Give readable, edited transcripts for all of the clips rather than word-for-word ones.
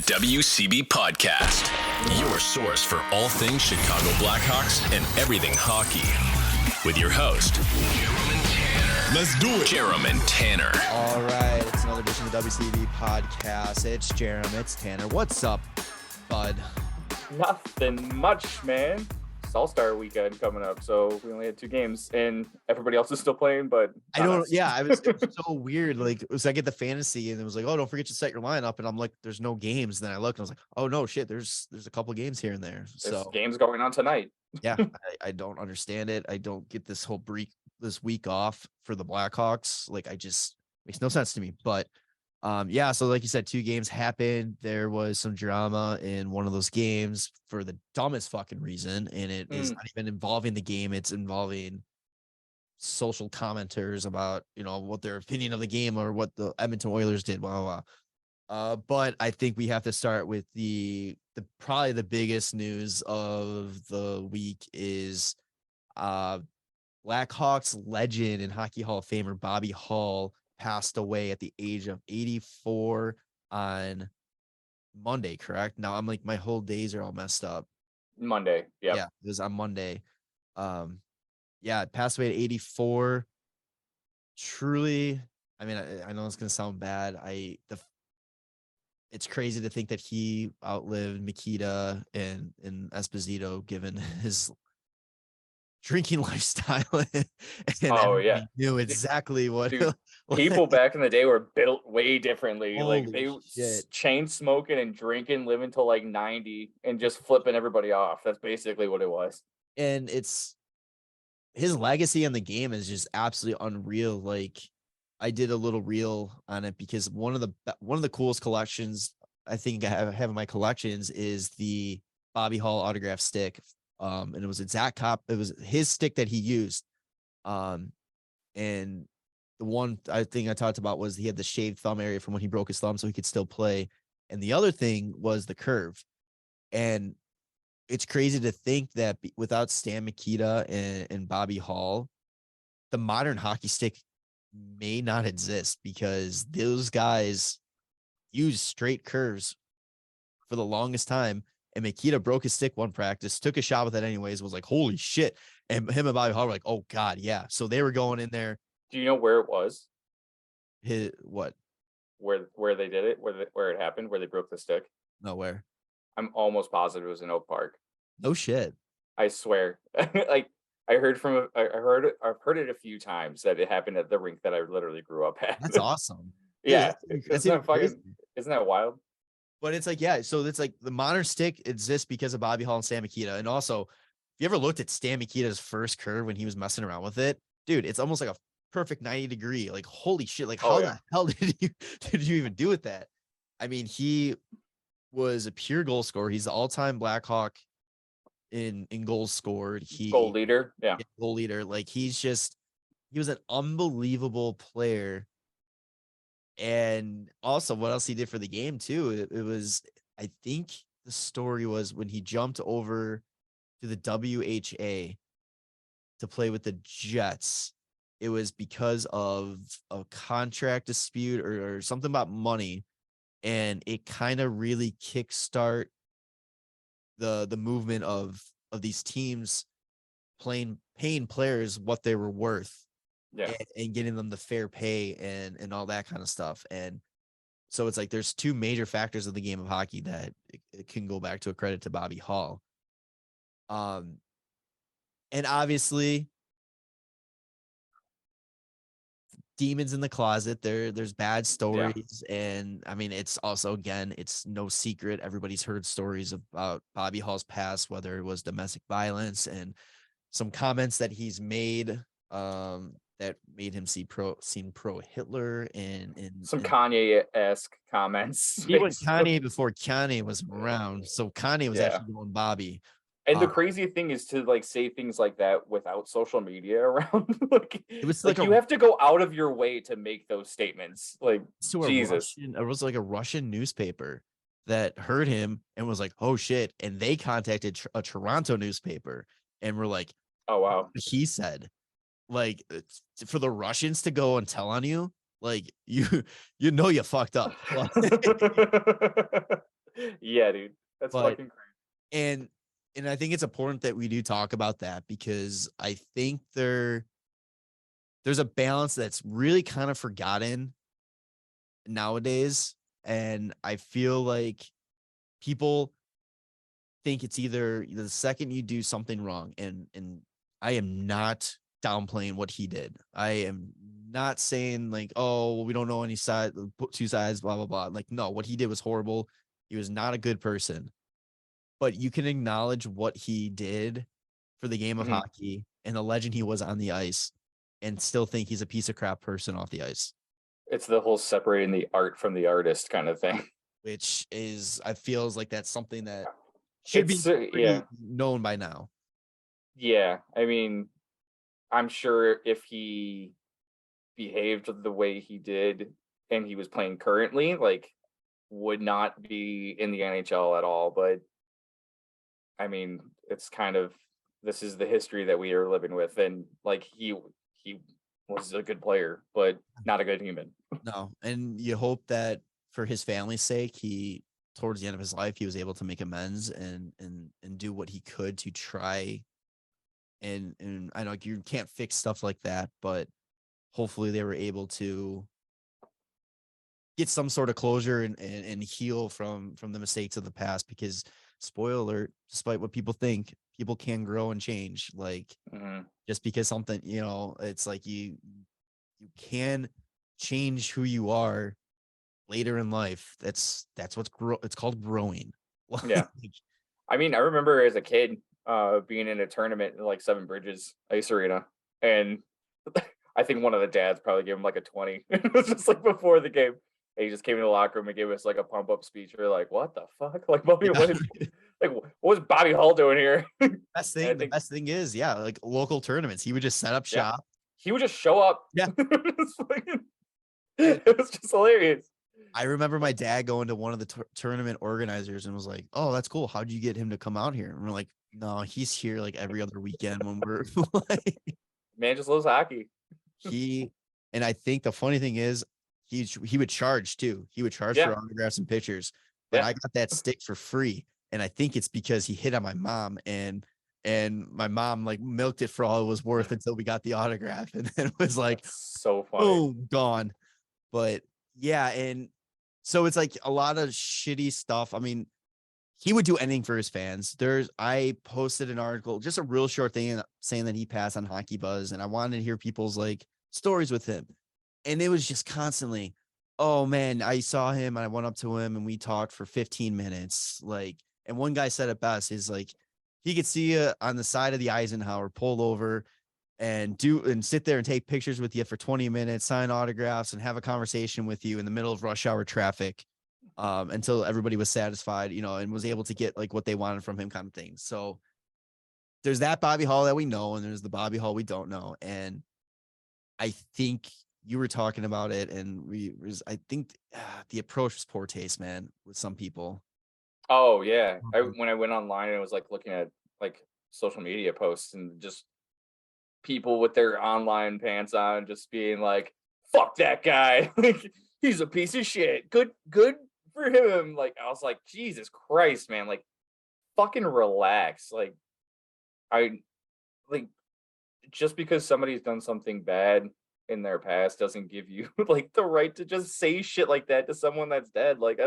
the WCB Podcast, your source for all things Chicago Blackhawks and everything hockey. With your host, Jerome and Tanner. Let's do it. Jerome and Tanner. All right, it's another edition of the WCB Podcast. It's Jerome, it's Tanner. What's up, bud? Nothing much, man. It's All-Star weekend coming up, so we only had 2 games, and everybody else is still playing, but I don't. Yeah, it was so weird. Like, it was, I get the fantasy, and it was like, oh, don't forget to set your lineup, and I'm like, there's no games. Then I looked, and I was like, oh no, shit, there's a couple games here and there. there's So games going on tonight. yeah, I don't understand it. I don't get this whole this week off for the Blackhawks. Like, makes no sense to me. But yeah, so like you said, 2 games happened. There was some drama in one of those games for the dumbest fucking reason, and it is not even involving the game. It's involving social commenters about, what their opinion of the game or what the Edmonton Oilers did, blah, blah, blah. But I think we have to start with the probably the biggest news of the week is Blackhawks legend and Hockey Hall of Famer Bobby Hull passed away at the age of 84 on Monday, correct? Now I'm like, my whole days are all messed up. Monday, yep. Yeah, it was on Monday. Yeah, it passed away at 84. Truly, I mean, I know it's gonna sound bad. It's crazy to think that he outlived Mikita and Esposito, given his drinking lifestyle. And Oh yeah, knew exactly what. Dude, people back in the day were built way differently. Holy like they shit. chain smoking and drinking, living till like 90, and just flipping everybody off. That's basically what it was. And his legacy in the game is just absolutely unreal. Like, I did a little reel on it because one of the coolest collections I think I have in my collections is the Bobby Hull autograph stick. And it was it was his stick that he used. And the one I think I talked about was he had the shaved thumb area from when he broke his thumb so he could still play. And the other thing was the curve. And it's crazy to think that without Stan Mikita and Bobby Hull, the modern hockey stick may not exist, because those guys used straight curves for the longest time. And Mikita broke his stick one practice, took a shot with it anyways, was like, holy shit. And him and Bobby Hull were like, oh God, yeah. So they were going in there. Do you know where it was? What? Where they did it? Where it happened? Where they broke the stick? Nowhere. I'm almost positive it was in Oak Park. No shit. I swear. Like, I've heard it a few times that it happened at the rink that I literally grew up at. That's awesome. Yeah. Isn't That wild? But it's like, yeah, so it's like the modern stick exists because of Bobby Hull and Stan Mikita. And also, if you ever looked at Stan Mikita's first curve when he was messing around with it, dude, it's almost like a perfect 90-degree. Like, holy shit, like how the hell did you even do with that? I mean, he was a pure goal scorer. He's the all-time Blackhawk in goals scored. Goal leader. Yeah. Goal leader. Like, he was an unbelievable player. And also, what else he did for the game too, it was, I think the story was when he jumped over to the WHA to play with the Jets, it was because of a contract dispute or something about money, and it kind of really kickstart the movement of these teams paying players what they were worth. Yeah. And getting them the fair pay and all that kind of stuff. And so it's like there's 2 major factors of the game of hockey that it can go back to a credit to Bobby Hull. And obviously, demons in the closet. There's bad stories. Yeah. And I mean, it's also, again, it's no secret. Everybody's heard stories about Bobby Hull's past, whether it was domestic violence and some comments that he's made that made him seem pro Hitler and some Kanye-esque comments. He was Kanye before Kanye was around, so Kanye was actually going Bobby. And the crazy thing is to like say things like that without social media around. Like, it was like you have to go out of your way to make those statements. Like, Jesus, it was like a Russian newspaper that heard him and was like, "Oh shit!" And they contacted a Toronto newspaper and were like, "Oh wow," he said. Like, for the Russians to go and tell on you, like, you fucked up. Yeah, dude. That's But fucking crazy. and I think it's important that we do talk about that, because I think there's a balance that's really kind of forgotten nowadays. And I feel like people think it's either the second you do something wrong, and I am not downplaying what he did. I am not saying like, oh, well, we don't know any side, two sides, blah, blah, blah. Like, no, what he did was horrible. He was not a good person. But you can acknowledge what he did for the game of hockey and the legend he was on the ice, and still think he's a piece of crap person off the ice. It's the whole separating the art from the artist kind of thing. Which is, I feels like that's something that should be pretty known by now. Yeah. I mean, I'm sure if he behaved the way he did and he was playing currently, like, would not be in the NHL at all. But I mean, it's kind of, this is the history that we are living with. And like, he was a good player, but not a good human. No. And you hope that for his family's sake, he, towards the end of his life, he was able to make amends and do what he could to try. And I know you can't fix stuff like that, but hopefully they were able to get some sort of closure and heal from the mistakes of the past. Because, spoiler alert, despite what people think, people can grow and change. Like, just because something, it's like you can change who you are later in life. That's what's it's called growing. Yeah. I mean, I remember as a kid being in a tournament in like Seven Bridges Ice Arena, and I think one of the dads probably gave him like a 20. It was just like before the game. And he just came in the locker room and gave us like a pump up speech. We're like, what the fuck? Like, Bobby, what was Bobby Hull doing here? The best thing is, like local tournaments, he would just set up shop. He would just show up. Yeah. It was just hilarious. I remember my dad going to one of the tournament organizers and was like, oh, that's cool. How'd you get him to come out here? And we're like, no, he's here like every other weekend when we're like, man just loves hockey. And I think the funny thing is, he would charge too. He would charge for autographs and pictures, but I got that stick for free. And I think it's because he hit on my mom, and my mom like milked it for all it was worth until we got the autograph. And then it was like, that's so funny. Boom, gone. But yeah. And so it's like a lot of shitty stuff. I mean, he would do anything for his fans. I posted an article, just a real short thing, saying that he passed on Hockey Buzz, and I wanted to hear people's like stories with him. And it was just constantly, oh man, I saw him and I went up to him and we talked for 15 minutes. Like, and one guy said it best, is like, he could see you on the side of the Eisenhower, pull over and sit there and take pictures with you for 20 minutes, sign autographs and have a conversation with you in the middle of rush hour traffic, until everybody was satisfied, and was able to get like what they wanted from him, kind of thing. So there's that Bobby Hull that we know, and there's the Bobby Hull we don't know. And I think you were talking about it, and I think the approach was poor taste, man, with some people. Oh yeah. When I went online and I was like looking at like social media posts and just people with their online pants on, just being like, fuck that guy. Like, he's a piece of shit. Good for him. Like, I was like, Jesus Christ, man, like, fucking relax. Like, just because somebody's done something bad in their past doesn't give you like the right to just say shit like that to someone that's dead. Like,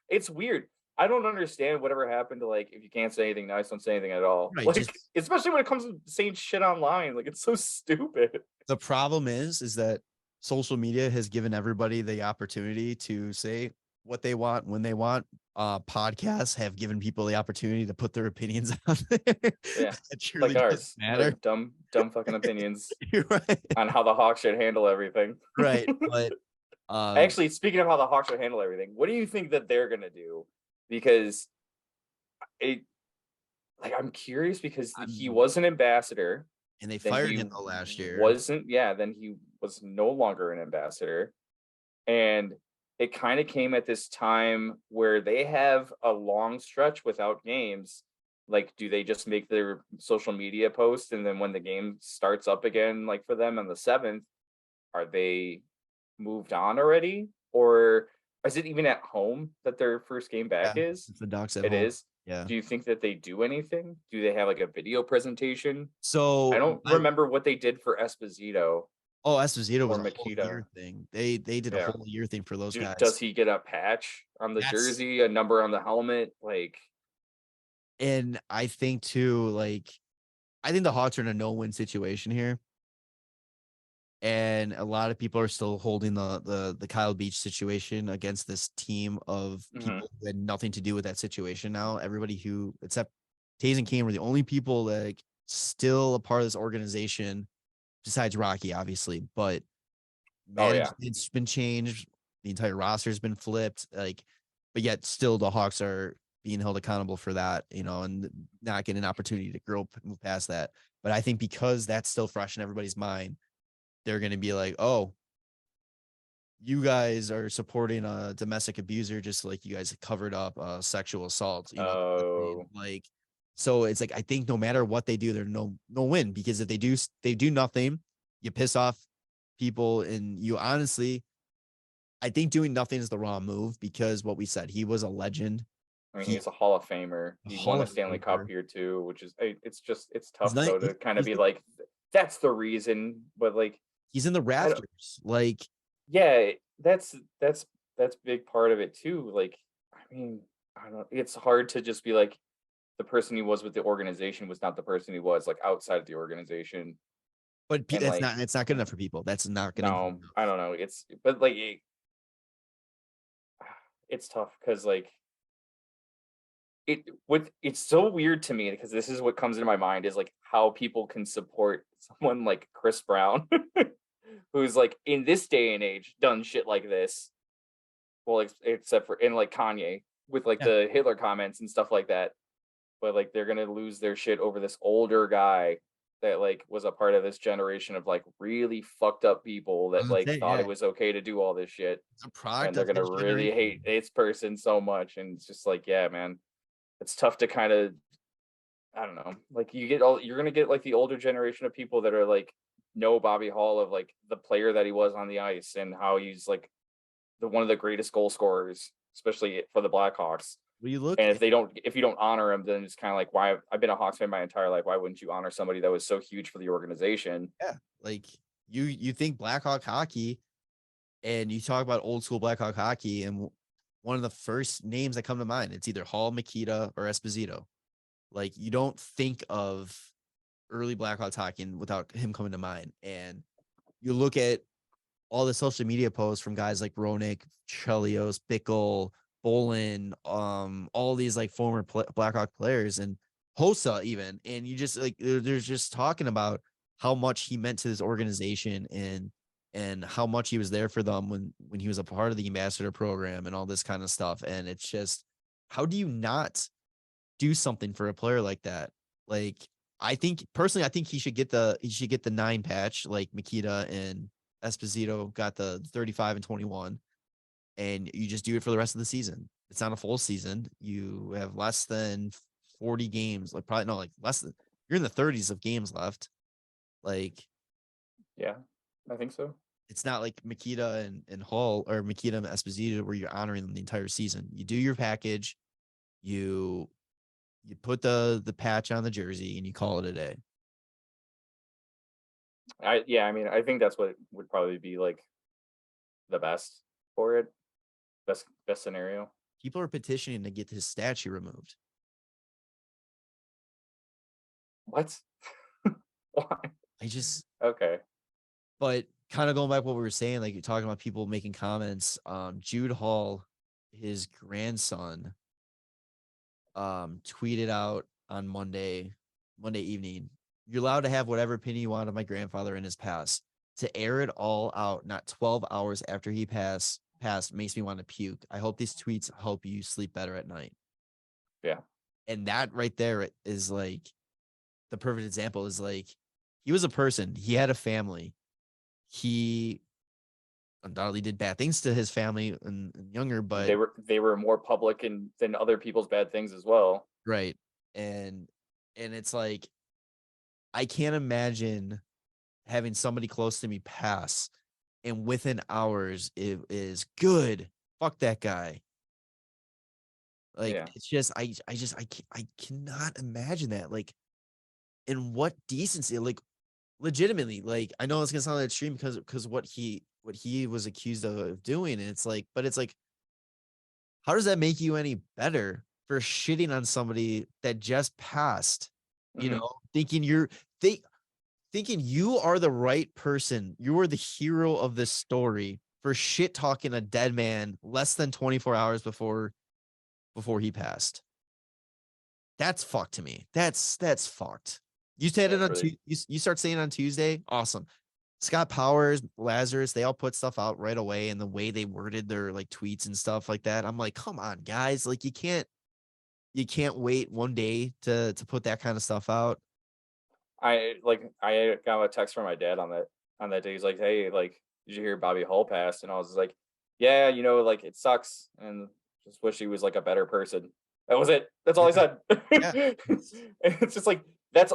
it's weird. I don't understand whatever happened to, like, if you can't say anything nice, don't say anything at all. Right, like, especially when it comes to saying shit online. Like, it's so stupid. The problem is that social media has given everybody the opportunity to say what they want when they want. Podcasts have given people the opportunity to put their opinions out there. Yeah, like ours, matter. Like dumb fucking opinions. Right. On how the Hawks should handle everything. Right, but actually, speaking of how the Hawks should handle everything, what do you think that they're gonna do? Because I'm curious, because he was an ambassador, and they fired him last year. Then he was no longer an ambassador, and it kind of came at this time where they have a long stretch without games. Like, do they just make their social media post, and then when the game starts up again, like for them on the 7th, are they moved on already? Or Is it even at home that their first game back Yeah, is? it's the Ducks at It home. is. Yeah. Do you think that they do anything? Do they have like a video presentation? I So don't remember what they did for Esposito Esposito or was a whole Makita. year thing. They did a Yeah. whole year thing for those Does guys. he get a patch on the That's jersey, a number on the helmet? Like, and I think too, like I think the Hawks are in a no-win situation here. And a lot of people are still holding the Kyle Beach situation against this team of mhm. people who had nothing to do with that situation now. Everybody who except Taze and Kane were the only people that like, still a part of this organization, besides Rocky, obviously, but Oh yeah. management's been changed, the entire roster's been flipped, like, but yet still the Hawks are being held accountable for that, and not getting an opportunity to grow, move past that. But I think because that's still fresh in everybody's mind, they're going to be like, oh, you guys are supporting a domestic abuser, just like you guys covered up sexual assault, Oh, like, so it's like, I think no matter what they do, they're no win, because if they do nothing, you piss off people, and you honestly, I think doing nothing is the wrong move, because what we said, he was a legend. I mean, He he's a Hall of Famer. a He Hall won a of Stanley Cup Famer. here too, which is it's He's tough not, though to kind of he's, be like, that's the reason. But like, he's in the I don't. rafters. Like, Yeah, that's big part of it too. Like, I mean, I don't. It's hard to just be like, the person he was with the organization was not the person he was like outside of the organization. but And that's like, not, it's not good enough for people. That's not going to be no, enough. I don't know. It's but like it's tough because like it's so weird to me because this is what comes into my mind is like how people can support someone like Chris Brown who's like in this day and age done shit like this. Well, except for in like Kanye with like Yeah. the Hitler comments and stuff like that. But like they're gonna lose their shit over this older guy that like was a part of this generation of like really fucked up people I that was gonna like say, thought yeah, it was okay to do all this shit, it's a product and they're of gonna his really generation. hate this person so much. And it's just like, yeah, man, it's tough to kind of, I don't know, like you're gonna get like the older generation of people that are like know Bobby Hall of like the player that he was on the ice and how he's like the one of the greatest goal scorers, especially for the Blackhawks. When you look, And if you don't honor him, then it's kind of like, why? I've been a Hawks fan my entire life. Why wouldn't you honor somebody that was so huge for the organization? yeah, like you think Blackhawk hockey, and you talk about old school Blackhawk hockey, and one of the first names that come to mind, it's either Hall, Makita, or Esposito. Like, you don't think of early Blackhawks hockey without him coming to mind. And you look at all the social media posts from guys like Roenick, Chelios, Bickle, Bolin, all these like former Blackhawk players, and Hossa even, and you just like they're just talking about how much he meant to this organization, and how much he was there for them when he was a part of the ambassador program and all this kind of stuff. And it's just, how do you not do something for a player like that? Like, I think personally, I think he should get the 9 patch like Makita and Esposito got the 35 and 21, and you just do it for the rest of the season. It's not a full season. You have less than 40 games, like probably no, like less than, you're in the 30s of games left. Like, Yeah, I think so. it's not like Makita and Hall, or Makita and Esposito, where you're honoring them the entire season. You do your package, you put the patch on the jersey, and you call it a day. I mean, I think that's what would probably be like the best for it. Best scenario. People are petitioning to get his statue removed. What? Why? I just, Okay. but kind of going back to what we were saying, like you're talking about people making comments. Jude Hall, his grandson, tweeted out on Monday evening, "You're allowed to have whatever opinion you want of my grandfather and his past. To air it all out, not 12 hours after he passed makes me want to puke. I hope these tweets help you sleep better at night." Yeah. And that right there is like the perfect example. Is like, he was a person, he had a family, he undoubtedly did bad things to his family and younger, but They were more public than other people's bad things as well. right. And it's like, I can't imagine having somebody close to me pass, and within hours it is good fuck that guy. Like, Yeah. it's just, I cannot imagine that. Like, in what decency, like, legitimately, like, I know it's gonna sound extreme because what he was accused of doing, and it's like, but it's like, how does that make you any better for shitting on somebody that just passed? You Mhm. know, thinking you are the right person, you are the hero of this story for shit talking a dead man less than 24 hours before he passed. That's fucked to me. That's fucked. You said it That's on really you start saying it on Tuesday. Awesome. Scott Powers, Lazarus, they all put stuff out right away, and the way they worded their like tweets and stuff like that. I'm like, come on, guys. Like, you can't wait one day to put that kind of stuff out. I got a text from my dad on that day. He's like, "Hey, like, did you hear Bobby Hull passed?" And I was just like, "Yeah, like it sucks, and just wish he was like a better person." That was it. That's all I Yeah. said. Yeah. And it's just like that's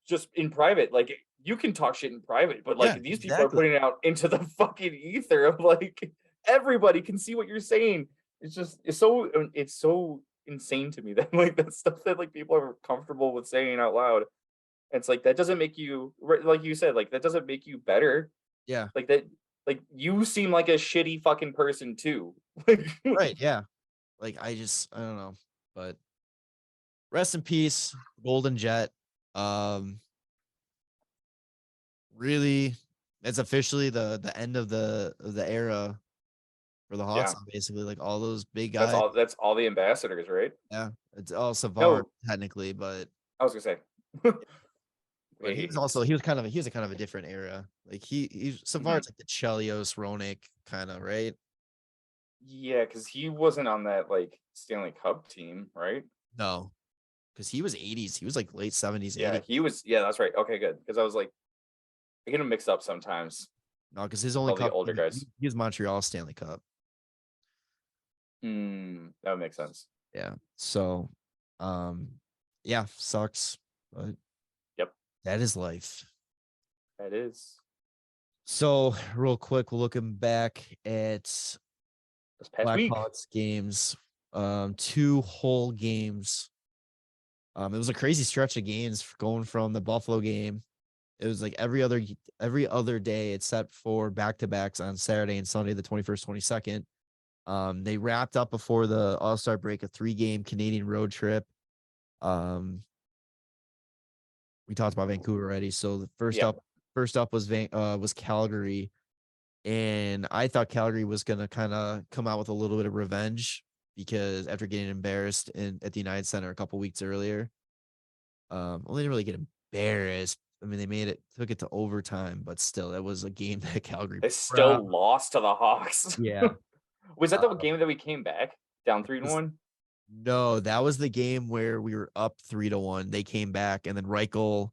just in private. Like, you can talk shit in private, but Yeah, like these people are exactly. putting it out into the fucking ether of like everybody can see what you're saying. It's so insane to me that like that stuff that like people are comfortable with saying out loud. It's like that doesn't make you like you said, like that doesn't make you better. Yeah. Like that, like you seem like a shitty fucking person too. Right. Yeah. Like, I don't know. But rest in peace, Golden Jet. Um, really, it's officially the end of the era for the Hawks, Yeah, basically. Like, all those big guys. that's all the ambassadors, right? Yeah. It's all Savard No, technically, but I was gonna say. he was kind of he was a kind of a different era. Like, he's Mhm. Savard's like the Chelios, Ronick kind of, right? Yeah, because he wasn't on that like Stanley Cup team, right? No, because he was 80s. He was like late 70s, Yeah, 80s. he was. Yeah, that's right. Okay, good. Because I was like, I get him mixed up sometimes No, because his with only all the cup, older guys. he was Montreal Stanley Cup. That would make sense. Yeah. So, um, yeah, sucks, but Yep, that is life. that is So, real quick, looking back at this past week. Blackhawks games, 2 whole games. It was a crazy stretch of games going from the Buffalo game. It was like every other day except for back-to-backs on Saturday and Sunday, the 21st, 22nd. They wrapped up before the All-Star break a 3-game Canadian road trip. We talked about Vancouver already. So the Yep. first up was Calgary, and I thought Calgary was gonna kind of come out with a little bit of revenge because after getting embarrassed at the United Center a couple weeks earlier, well, they didn't really get embarrassed. I mean, took it to overtime, but still, it was a game that Calgary They proud. still lost to the Hawks. Yeah, Was that uh, the game that we came back down it 3 to was 1? no, that was the game where we were up 3-1. They came back, and then Reichel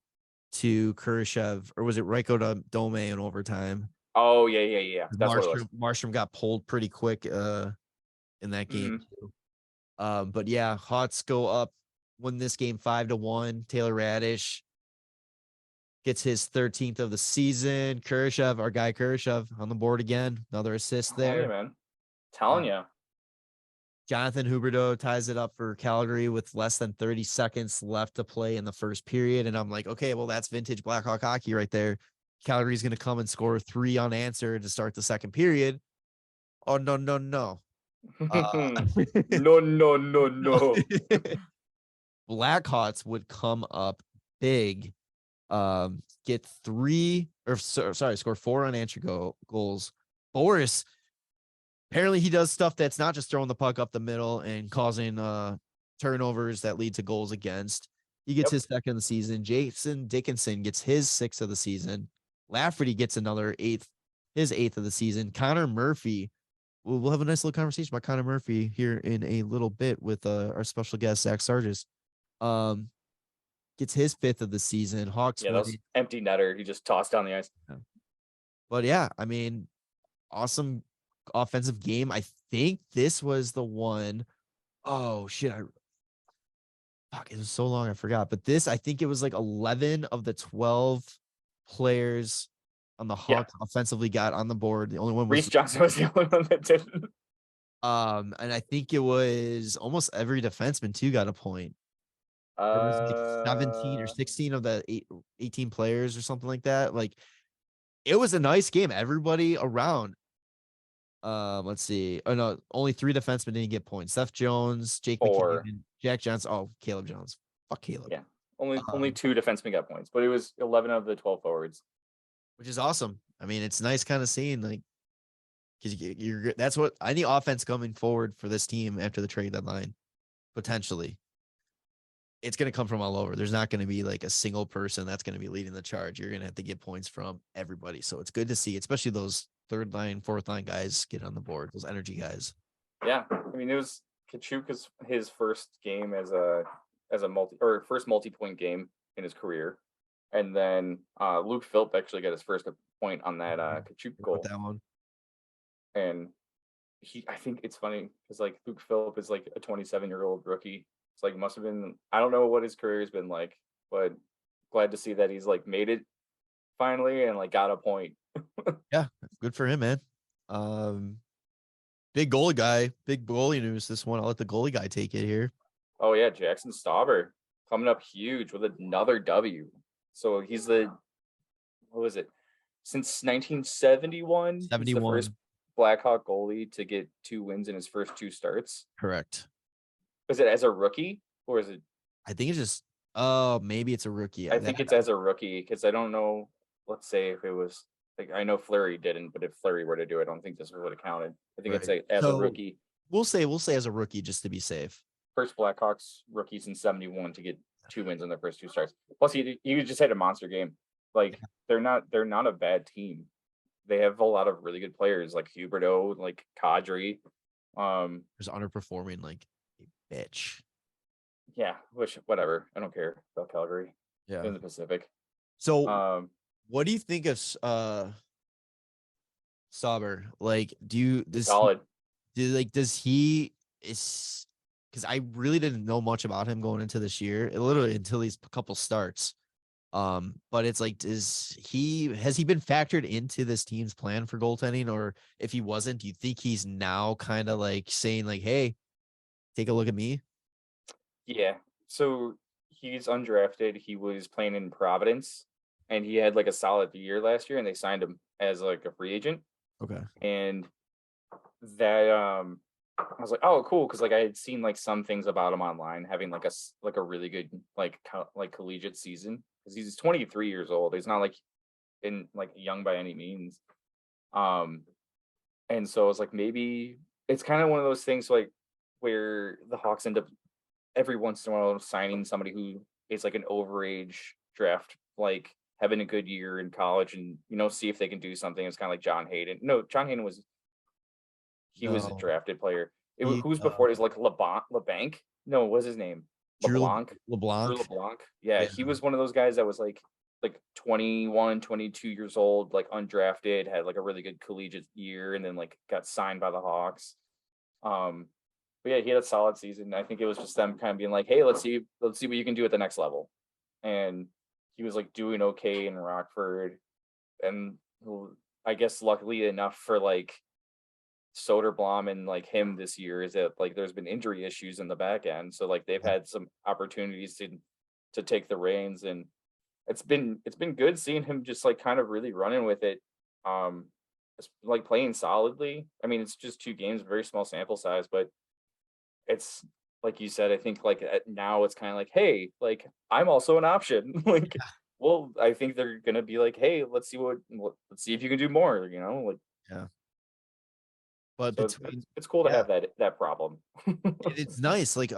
to Kurashev, or was it Reichel to Dome in overtime? Oh yeah. That's what it was. Marstrom got pulled pretty quick in that game Hmm. too. But yeah, Hawks go up, win this game 5-1. Taylor Radish gets his 13th of the season. Kurashev, our guy Kurashev, on the board again. Another assist Telling you, there. man. Telling you. Jonathan Huberdeau ties it up for Calgary with less than 30 seconds left to play in the first period. And I'm like, okay, well, that's vintage Blackhawk hockey right there. Calgary's going to come and score 3 unanswered to start the second period. Oh, no, no, no. No. Blackhawks would come up big, get 3 or sorry, score 4 unanswered goals. Boris, apparently he does stuff that's not just throwing the puck up the middle and causing turnovers that lead to goals against. He gets Yep. his 2nd of the season. Jason Dickinson gets his 6th of the season. Lafferty gets another 8th, his 8th of the season. Connor Murphy, we'll have a nice little conversation about Connor Murphy here in a little bit with our special guest, Zach Sargis. Gets his 5th of the season. Hawks Yeah, that win. was empty netter. He just tossed down the ice. But yeah, I mean, awesome offensive game. I think this was the one. Oh shit! Fuck, it was so long I forgot. But I think it was like 11 of the 12 players on the Yeah. Hawks offensively got on the board. The only one was Reese Johnson was the only one that didn't. And I think it was almost every defenseman too got a point. There was like 17 or 16 of the 18 players or something like that. Like it was a nice game. Everybody around. Let's see. Oh no, only 3 defensemen didn't get points. Seth Jones, Jake McCabe, Four. and Jack Johnson. Oh, Caleb Jones. Fuck Caleb. Yeah. Only Um, 2 defensemen got points, but it was 11 of the 12 forwards. which is awesome. I mean, it's nice kind of seeing like because you're that's what any offense coming forward for this team after the trade deadline, potentially. It's going to come from all over. There's not going to be like a single person that's going to be leading the charge. You're going to have to get points from everybody. So it's good to see, especially those third line, fourth line guys get on the board, those energy guys. Yeah. I mean, it was Kachuka's his first game as a first multi-point game in his career. And then Luke Philp actually got his first point on that Kachuk goal. That one. And I think it's funny because like Luke Philp is like a 27-year-old rookie. It's like must have been, I don't know what his career has been like, but glad to see that he's like made it finally and like got a point. Yeah, good for him, man. Big goalie guy, big goalie news. This one, I'll let the goalie guy take it here. Oh yeah, Jaxson Stauber coming up huge with another W. So he's what was it? Since 1971, he's the first Blackhawk goalie to get 2 wins in his first 2 starts. Correct. Is it as a rookie or is it? I think it's just. Maybe it's a rookie. I think it's as a rookie because I don't know. Let's say if it was like I know Fleury didn't, but if Fleury were to do it, I don't think this would have counted. I think it's as a rookie. We'll say as a rookie just to be safe. First Blackhawks rookie since 71 to get 2 wins in their first 2 starts. Plus, he just had a monster game. Like they're not a bad team. They have a lot of really good players like Huberdeau, like Kadri. There's underperforming like a bitch. Yeah, which whatever. I don't care about Calgary. Yeah, in the Pacific. So, what do you think of Stauber? Like, solid? Does he is? Because I really didn't know much about him going into this year, literally until these couple starts. But it's like, has he been factored into this team's plan for goaltending? Or if he wasn't, do you think he's now kind of like saying like, hey, take a look at me? Yeah. So he's undrafted. He was playing in Providence and he had like a solid year last year and they signed him as like a free agent. Okay. And that, I was like, oh, cool. Cause like I had seen like some things about him online having like a really good, like collegiate season. Cause he's 23 years old. He's not like young by any means. And so I was like, maybe it's kind of one of those things like where the Hawks end up every once in a while signing somebody who is like an overage draft, like having a good year in college and, see if they can do something. It's kind of like John Hayden. No, John Hayden was a drafted player. Who's before is like LeBanc? No, what was his name? LeBlanc. Drew LeBlanc. Yeah, he was one of those guys that was like 21, 22 years old, like undrafted, had like a really good collegiate year, and then like got signed by the Hawks. But yeah, he had a solid season. I think it was just them kind of being like, hey, let's see what you can do at the next level. And he was like doing okay in Rockford. And I guess luckily enough for like Soderblom and like him this year is that like there's been injury issues in the back end. So like they've had some opportunities to take the reins, and it's been good seeing him just like kind of really running with it. Like playing solidly. I mean, it's just 2 games, very small sample size, but it's like you said, I think like now it's kind of like, hey, like I'm also an option. Like, well, I think they're gonna be like, hey, let's see if you can do more. Like yeah. But so it's cool to have that problem. It's nice. Like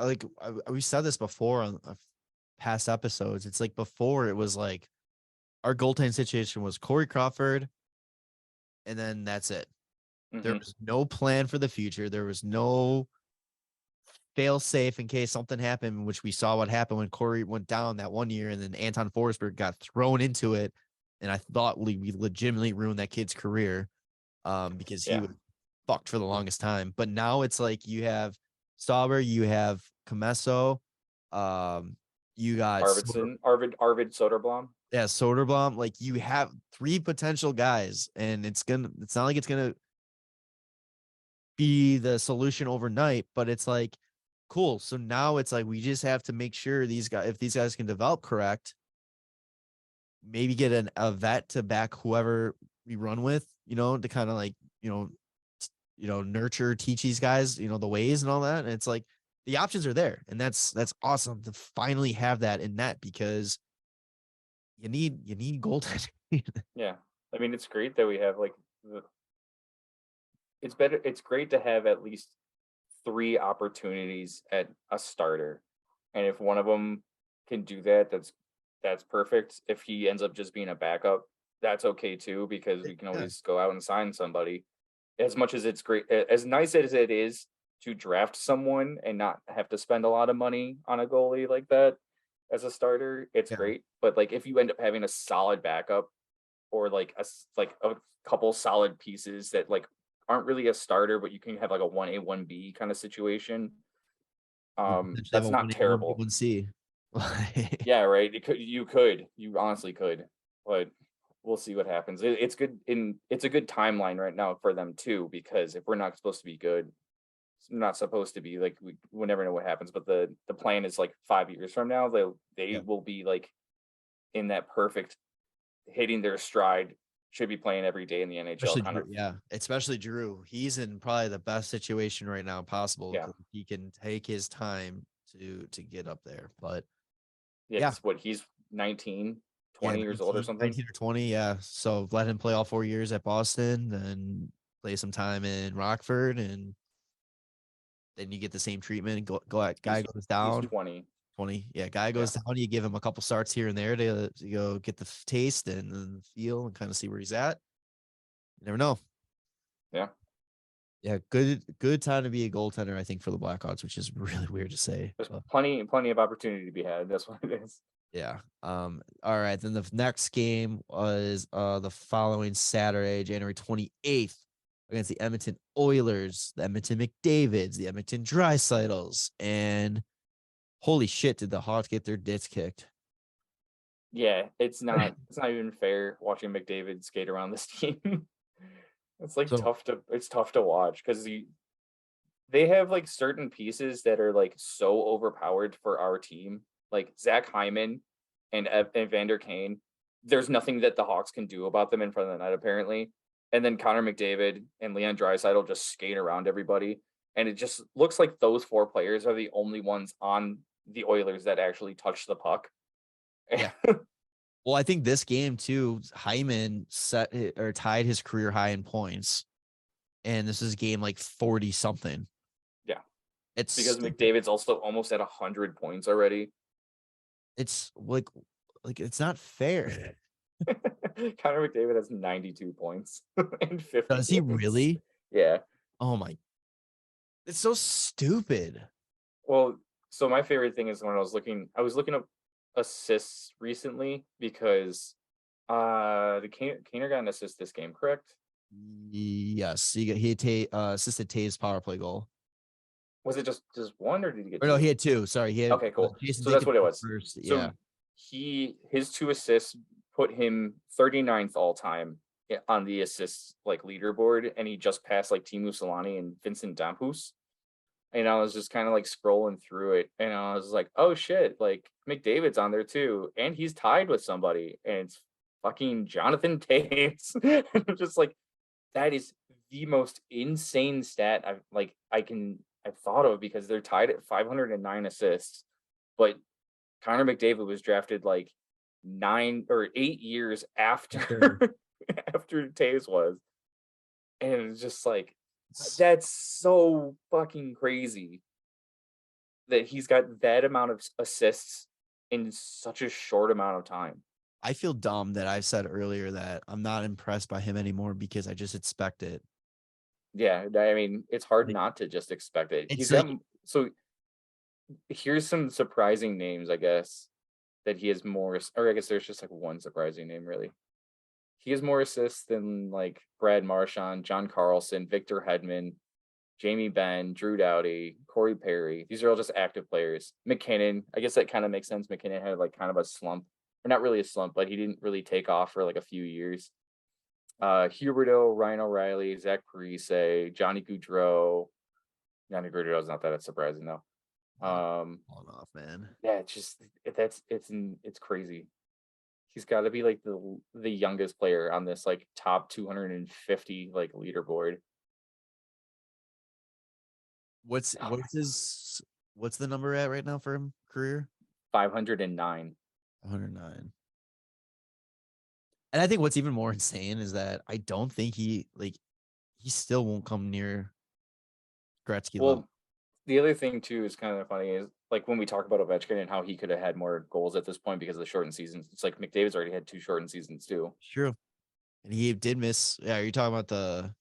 we said this before on past episodes. It's like before it was like our goaltending situation was Corey Crawford, and then that's it. Mm-hmm. There was no plan for the future. There was no fail safe in case something happened, which we saw what happened when Corey went down that one year, and then Anton Forsberg got thrown into it, and I thought we legitimately ruined that kid's career, because he was fucked for the longest time. But now it's like you have Stauber, you have Comesso, you got Arvid Soderblom. Yeah, Soderblom. Like you have 3 potential guys, and it's not like it's gonna be the solution overnight, but it's like, cool. So now it's like we just have to make sure if these guys can develop correct, maybe get a vet to back whoever we run with, to kind of like, nurture, teach these guys, the ways and all that. And it's like the options are there, and that's awesome to finally have that in net, because you need goaltending. Yeah, I mean, it's great that we have like it's great to have at least 3 opportunities at a starter, and if one of them can do that, that's perfect. If he ends up just being a backup, that's okay too, because we can always go out and sign somebody. As much as it's great, as nice as it is to draft someone and not have to spend a lot of money on a goalie like that as a starter, it's great. But like if you end up having a solid backup, or like a couple solid pieces that like aren't really a starter, but you can have like a 1A 1B kind of situation, that's not terrible. 1C. Yeah, right. You honestly could, but we'll see what happens. It's good, it's a good timeline right now for them too, because if we're not supposed to be good, not supposed to be, like, we'll never know what happens. But the plan is like 5 years from now, they will be like in that perfect, hitting their stride, should be playing every day in the NHL. Especially Drew. He's in probably the best situation right now possible. Yeah, he can take his time to get up there. But what, he's 19, 20 years old or something. 19 or 20, yeah. So let him play all 4 years at Boston, and play some time in Rockford, and then you get the same treatment. Guy goes down. He's 20. Yeah, guy goes down. You give him a couple starts here and there to go get the taste and the feel and kind of see where he's at. You never know. Yeah. Yeah, good time to be a goaltender, I think, for the Blackhawks, which is really weird to say. There's plenty of opportunity to be had. That's what it is. Yeah. All right. Then the next game was the following Saturday, January 28th, against the Edmonton Oilers, the Edmonton McDavids, the Edmonton Drysaitls, and holy shit, did the Hawks get their dicks kicked? Yeah, it's not even fair watching McDavid skate around this team. It's like tough to watch, because they have like certain pieces that are like so overpowered for our team, like Zach Hyman and Evander Kane. There's nothing that the Hawks can do about them in front of the net, apparently. And then Connor McDavid and Leon Draisaitl just skate around everybody, and it just looks like those 4 players are the only ones on the Oilers that actually touch the puck. Yeah. Well, I think this game too, Hyman tied his career high in points, and this is game like 40 something. Yeah, it's because McDavid's also almost at 100 points already. It's like it's not fair. Connor McDavid has 92 points and 50. Does he really? Yeah. Oh my! It's so stupid. Well, so my favorite thing is when I was looking up assists recently, because the Kaner got an assist this game, correct? Yes, he assisted Taves' power play goal. Was it just one, or did he get? No, he had 2. Sorry, he had. Okay, cool. So that's what it was. First. Yeah. So his 2 assists put him 39th all time on the assists like leaderboard, and he just passed like Teemu Selanne and Vincent Damphus. And I was just kind of like scrolling through it, and I was like, oh shit, like McDavid's on there too, and he's tied with somebody, and it's fucking Jonathan Toews. I'm just like, that is the most insane stat I've thought of, because they're tied at 509 assists, but Connor McDavid was drafted like 9 or 8 years after after Toews was, and it's just like, that's so fucking crazy that he's got that amount of assists in such a short amount of time. I feel dumb that I said earlier that I'm not impressed by him anymore, because I just expect it. Yeah, I mean, it's hard not to just expect it. So here's some surprising names, I guess, that he has more, or I guess there's just like one surprising name, really. He has more assists than like Brad Marchand, John Carlson, Victor Hedman, Jamie Benn, Drew Doughty, Corey Perry. These are all just active players. McKinnon, I guess that kind of makes sense. McKinnon had like kind of a slump, or not really a slump, but he didn't really take off for like a few years. Huberdeau, Ryan O'Reilly, Zach Parise, Johnny Gaudreau. Johnny Gaudreau's not that surprising though. Falling off, man. Yeah, it's crazy. He's got to be like the youngest player on this like top 250 like leaderboard. What's the number at right now for him career? 509. 109. And I think what's even more insane is that I don't think he still won't come near Gretzky Well, level. the other thing too is kind of funny is like when we talk about Ovechkin and how he could have had more goals at this point because of the shortened seasons. It's like McDavid's already had 2 shortened seasons too. True. And he did miss. Yeah, you're talking about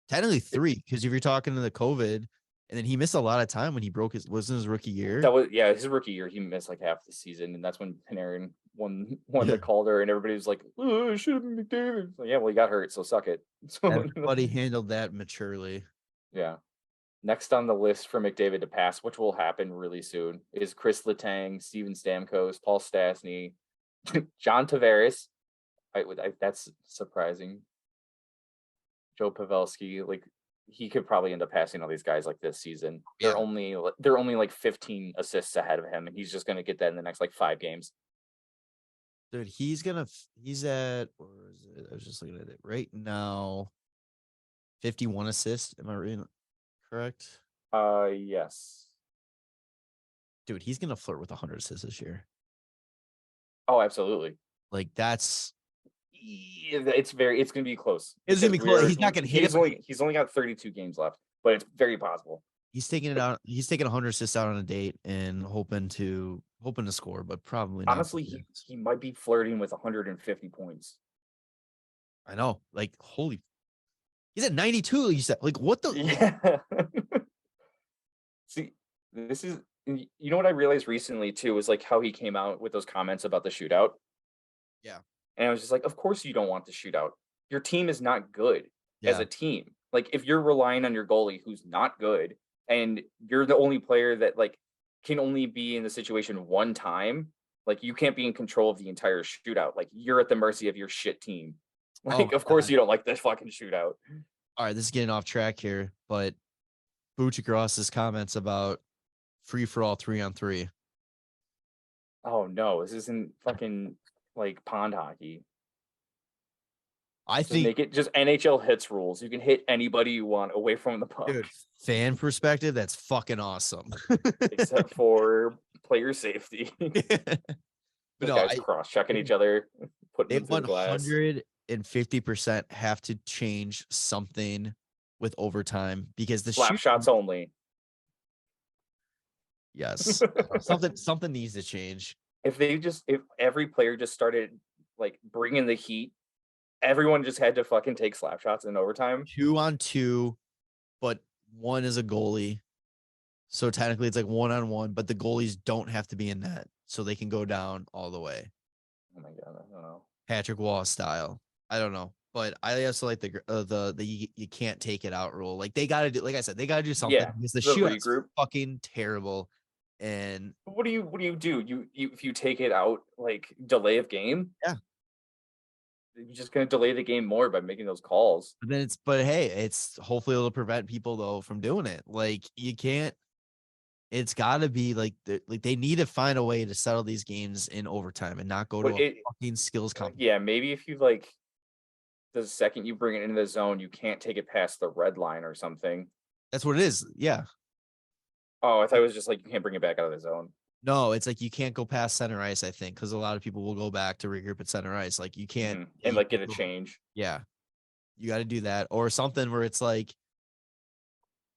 technically 3, because if you're talking to the COVID, and then he missed a lot of time when he wasn't his rookie year. That was his rookie year. He missed like half the season, and that's when Panarin won the Calder, and everybody was like, "Oh, it should have been McDavid." So, yeah, well, he got hurt, so suck it. So everybody handled that maturely. Yeah. Next on the list for McDavid to pass, which will happen really soon, is Chris Letang, Steven Stamkos, Paul Stastny, John Tavares. That's surprising. Joe Pavelski, like he could probably end up passing all these guys like this season. They're only like 15 assists ahead of him, and he's just gonna get that in the next like 5 games. Dude, he's at, or is it? I was just looking at it right now. 51 assists. Am I reading correct? Yes. Dude, he's gonna flirt with 100 assists this year. Oh, absolutely. Like it's gonna be close. It's gonna be close. He's not gonna hit it. He's only got 32 games left, but it's very possible. He's taking it out. He's taking 100 assists out on a date and hoping to score, but probably not. Honestly, he might be flirting with 150 points. I know. Like, holy, he's at 92. You said, like, what the? Yeah. See, this is, you know what I realized recently too was like how he came out with those comments about the shootout. Yeah. And I was just like, of course you don't want the shootout. Your team is not good as a team. Like if you're relying on your goalie who's not good and you're the only player that like can only be in the situation one time, like you can't be in control of the entire shootout. Like you're at the mercy of your shit team. Like, of course you don't like this fucking shootout. All right, this is getting off track here, but Buchacross's comments about free for all 3-on-3. Oh no, this isn't fucking like pond hockey. I think make it just NHL hits rules. You can hit anybody you want away from the puck. Dude, fan perspective, that's fucking awesome. Except for player safety. These guys cross-checking each other, putting they 150% have to change something with overtime because the slap shots only. Yes. something needs to change. If every player just started like bringing the heat, everyone just had to fucking take slap shots in overtime. 2-on-2, but one is a goalie. So technically it's like 1-on-1, but the goalies don't have to be in net, so they can go down all the way. Oh my god, I don't know. Patrick Waugh style. I don't know, but I also like the you can't take it out rule. Like they got to do, like I said, they got to do something because the shoot's fucking terrible. And what do you do? You if you take it out, like delay of game? Yeah. You're just gonna delay the game more by making those calls. But hey, it's hopefully it'll prevent people though from doing it. Like you can't. It's got to be like they need to find a way to settle these games in overtime and not go to a fucking skills competition. Yeah, maybe if you like the second you bring it into the zone, you can't take it past the red line or something. That's what it is. Yeah. Oh, I thought it was just like you can't bring it back out of the zone. No, it's like you can't go past center ice, I think, because a lot of people will go back to regroup at center ice. Like you can't and like get a change. Yeah. You got to do that or something where it's like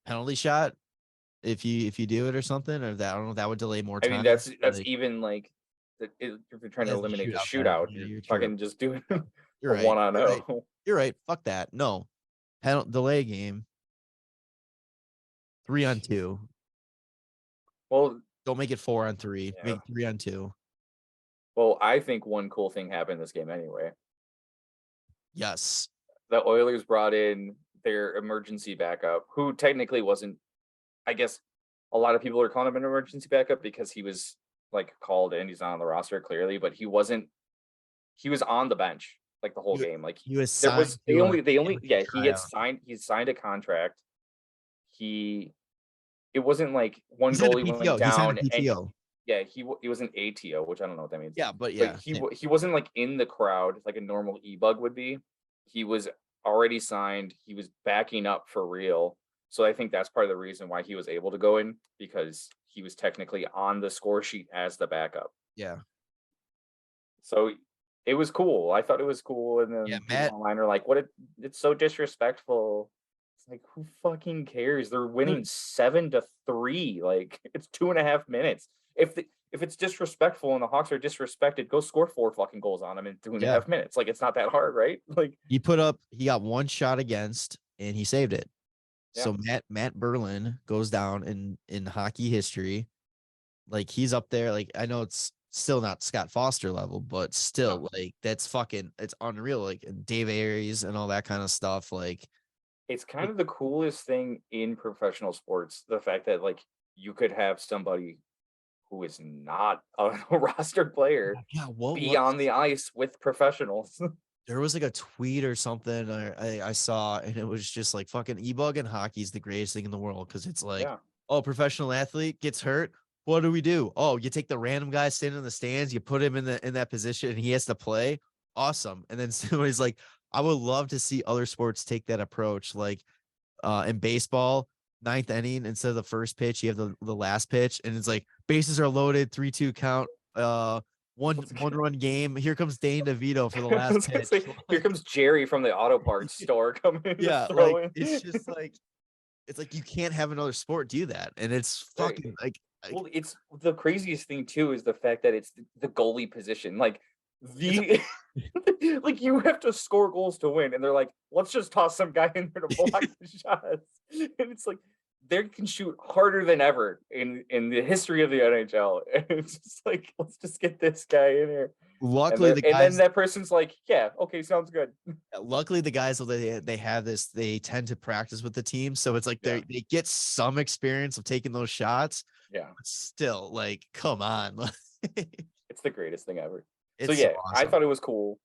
penalty shot if you do it or something, or that I don't know, that would delay more time. I mean, that's like, even like if you're trying to eliminate the shootout, you're fucking just doing you're right. 1-on-0. You're right. Fuck that. No. Delay game. 3-on-2. Well, don't make it 4-on-3. Yeah. Make it 3-on-2. Well, I think one cool thing happened this game anyway. Yes. The Oilers brought in their emergency backup, who technically wasn't, I guess a lot of people are calling him an emergency backup because he was like called in. He's not on the roster clearly, but he wasn't. He was on the bench. like the whole game. Like he was there was signed to a they only amateur tryout. he signed a contract. It wasn't like one He signed a goalie went PTO. He signed a down and PTO. yeah, he was an ATO, which I don't know what that means. Yeah, but But yeah, he wasn't like in the crowd like a normal EBUG would be. He was already signed. He was backing up for real. So I think that's part of the reason why he was able to go in, because he was technically on the score sheet as the backup. yeah, So it was cool. I thought it was cool. And then yeah. people Matt, online are like, it's so disrespectful. It's like, who fucking cares? They're winning 7-3. Like, it's 2.5 minutes. If it's disrespectful and the Hawks are disrespected, go score 4 fucking goals on them in 2.5 yeah. minutes. Like, it's not that hard, right? Like, He got one shot against and he saved it. yeah. So Matt Berlin goes down in hockey history. Like, he's up there. Like, I know it's still not Scott Foster level, but still, like, that's fucking, it's unreal. Like, Dave Aries and all that kind of stuff. Like, it's kind of the coolest thing in professional sports, the fact that like you could have somebody who is not a roster player yeah, be on the ice with professionals. there was like a tweet or something I saw, and it was just like, fucking EBUG and hockey is the greatest thing in the world, because it's like, Yeah. oh, professional athlete gets hurt. What do? Oh, you take the random guy standing in the stands, you put him in that position, and he has to play. Awesome. And then somebody's like, I would love to see other sports take that approach. Like, in baseball, ninth inning, instead of the first pitch, you have the last pitch, and it's like, bases are loaded, 3-2 count, one run game. Here comes Dane DeVito for the last pitch. Say, here comes Jerry from the auto parts store coming. Yeah, like, it's just like, it's like you can't have another sport do that, and it's fucking like. Well, it's the craziest thing too is the fact that it's the goalie position. Like like you have to score goals to win, and they're like, let's just toss some guy in there to block the shots. And it's like they can shoot harder than ever in the history of the NHL. And it's just like, let's just get this guy in here. Luckily, and then that person's like, yeah, okay, sounds good. Luckily, the guys, they have this, they tend to practice with the team, so it's like they get some experience of taking those shots. Yeah, but still, like, come on. It's the greatest thing ever. It's so yeah, awesome. I thought it was cool.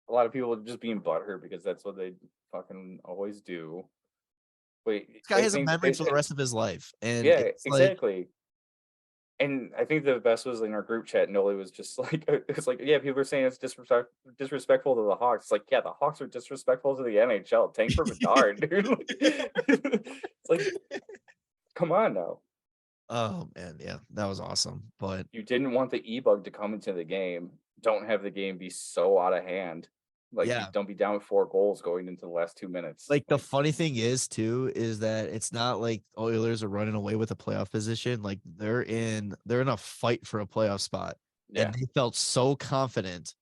A lot of people are just being butthurt because that's what they fucking always do. But this guy has a memory for the rest of his life, and yeah, exactly. And I think the best was in our group chat. Noli was just like, it's like, yeah, people are saying it's disrespectful to the Hawks. It's like, yeah, the Hawks are disrespectful to the NHL. Tank for Bedard, dude. It's like, come on now. Oh man, yeah, that was awesome. But you didn't want the EBUG to come into the game. Don't have the game be so out of hand. Like, you don't be down with 4 goals going into the last 2 minutes. Like, the funny thing is too, is that it's not like Oilers are running away with a playoff position. Like, they're in a fight for a playoff spot. Yeah. And they felt so confident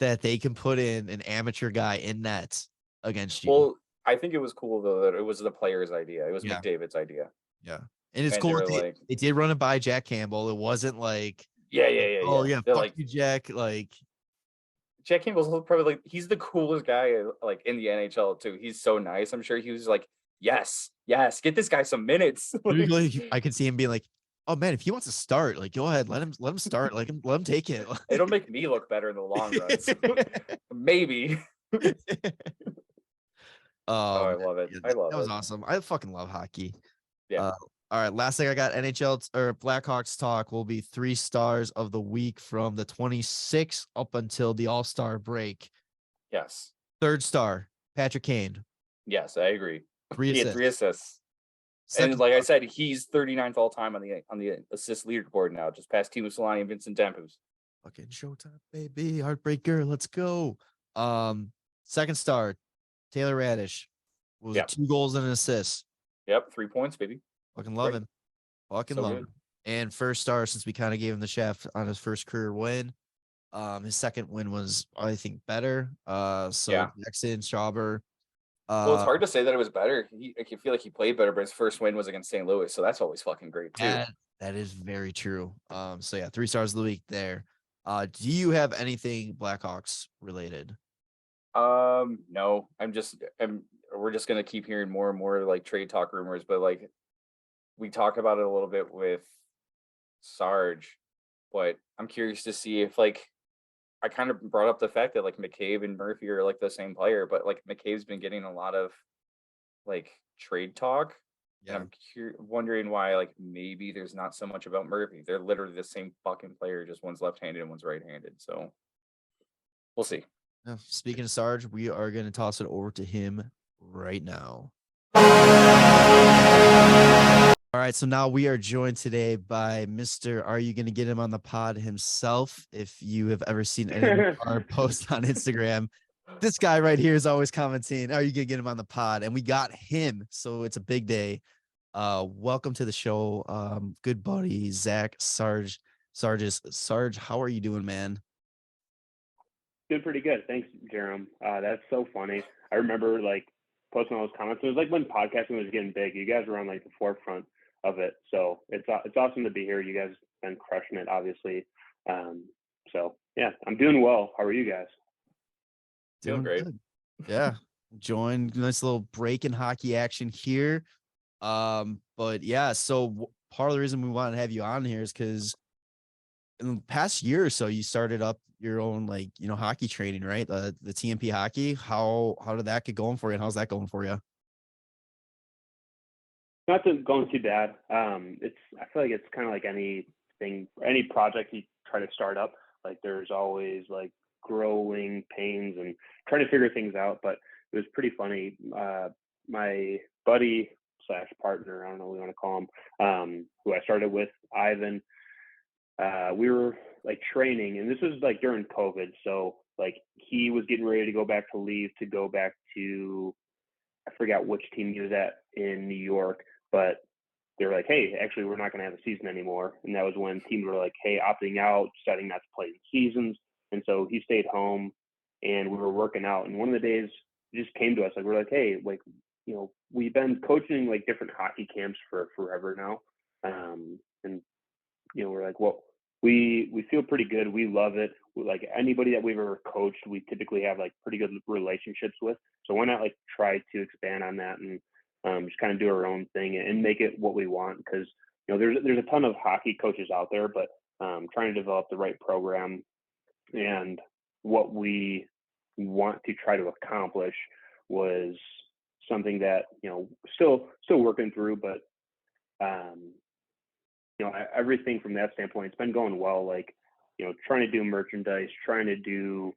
that they can put in an amateur guy in net against you. Well, I think it was cool though that it was the player's idea. It was McDavid's idea. Yeah. And it's cool. They did run it by Jack Campbell. It wasn't like, oh yeah, fuck like you, Jack. Like, Jack Campbell's probably like, he's the coolest guy like in the NHL too. He's so nice. I'm sure he was like, yes, get this guy some minutes. I can see him being like, oh man, if he wants to start, like, go ahead, let him start. Like, let him take it. It'll make me look better in the long run. So maybe. I love it. I love it. That was awesome. I fucking love hockey. Yeah. All right, last thing I got, NHL or Blackhawks talk will be 3 stars of the week from the 26th up until the All-Star break. Yes. 3rd star, Patrick Kane. Yes, I agree. 3 assists. He had 3 assists. And like I said, he's 39th all time on the assist leaderboard now, just past Timo Solani and Vincent Damphousse. Fucking showtime, baby. Heartbreaker. Let's go. 2nd star, Taylor Radish. Was 2 goals and an assist. Yep, 3 points, baby. Fucking love him. Fucking love him. And 1st star, since we kind of gave him the shaft on his first career win. His second win was, I think, better. Jaxson Stauber. Well, it's hard to say that it was better. I feel like he played better, but his first win was against St. Louis, so that's always fucking great too. That is very true. 3 stars of the week there. Do you have anything Blackhawks related? No. We're just gonna keep hearing more and more like trade talk rumors, but like we talk about it a little bit with Sarge, but I'm curious to see if like I kind of brought up the fact that like McCabe and Murphy are like the same player, but like McCabe's been getting a lot of like trade talk. And Yeah. I'm wondering why like maybe there's not so much about Murphy. They're literally the same fucking player, just one's left-handed and one's right-handed. So we'll see. Speaking of Sarge, we are going to toss it over to him right now. All right, so now we are joined today by Mr. Are You Gonna Get Him on the Pod himself? If you have ever seen any of our posts on Instagram, this guy right here is always commenting, Are you gonna get him on the pod? And we got him, so it's a big day. Welcome to the show, good buddy Zach Sargis. Sarge, how are you doing, man? Doing pretty good. Thanks, Jerem. That's so funny. I remember like posting all those comments. It was like when podcasting was getting big. You guys were on like the forefront of it. So it's awesome to be here. You guys been crushing it, obviously. So yeah, I'm doing well. How are you guys? Doing great. Good. Yeah. Join nice little break in hockey action here. But yeah, so part of the reason we want to have you on here is because in the past year or so, you started up your own like hockey training, right? The TNP Hockey. How did that get going for you, and how's that going for you? Not going too bad. I feel like it's kind of like any project you try to start up. Like there's always like growing pains and trying to figure things out. But it was pretty funny. My buddy / partner, I don't know what you want to call him, who I started with, Ivan. We were like training, and this was like during COVID. So like he was getting ready to go back to leave to go back to, I forgot which team he was at in New York, but they were like, hey, actually, we're not going to have a season anymore. And that was when teams were like, hey, opting out, deciding not to play in seasons. And so he stayed home and we were working out. And one of the days it just came to us, like, we're like, hey, like, we've been coaching like different hockey camps for forever now. And we're like, well, we feel pretty good. We love it. Like anybody that we've ever coached, we typically have like pretty good relationships with. So why not like try to expand on that and just kind of do our own thing and make it what we want? Because there's a ton of hockey coaches out there, but trying to develop the right program and what we want to try to accomplish was something that still working through, but everything from that standpoint, it's been going well. Like, trying to do merchandise, trying to do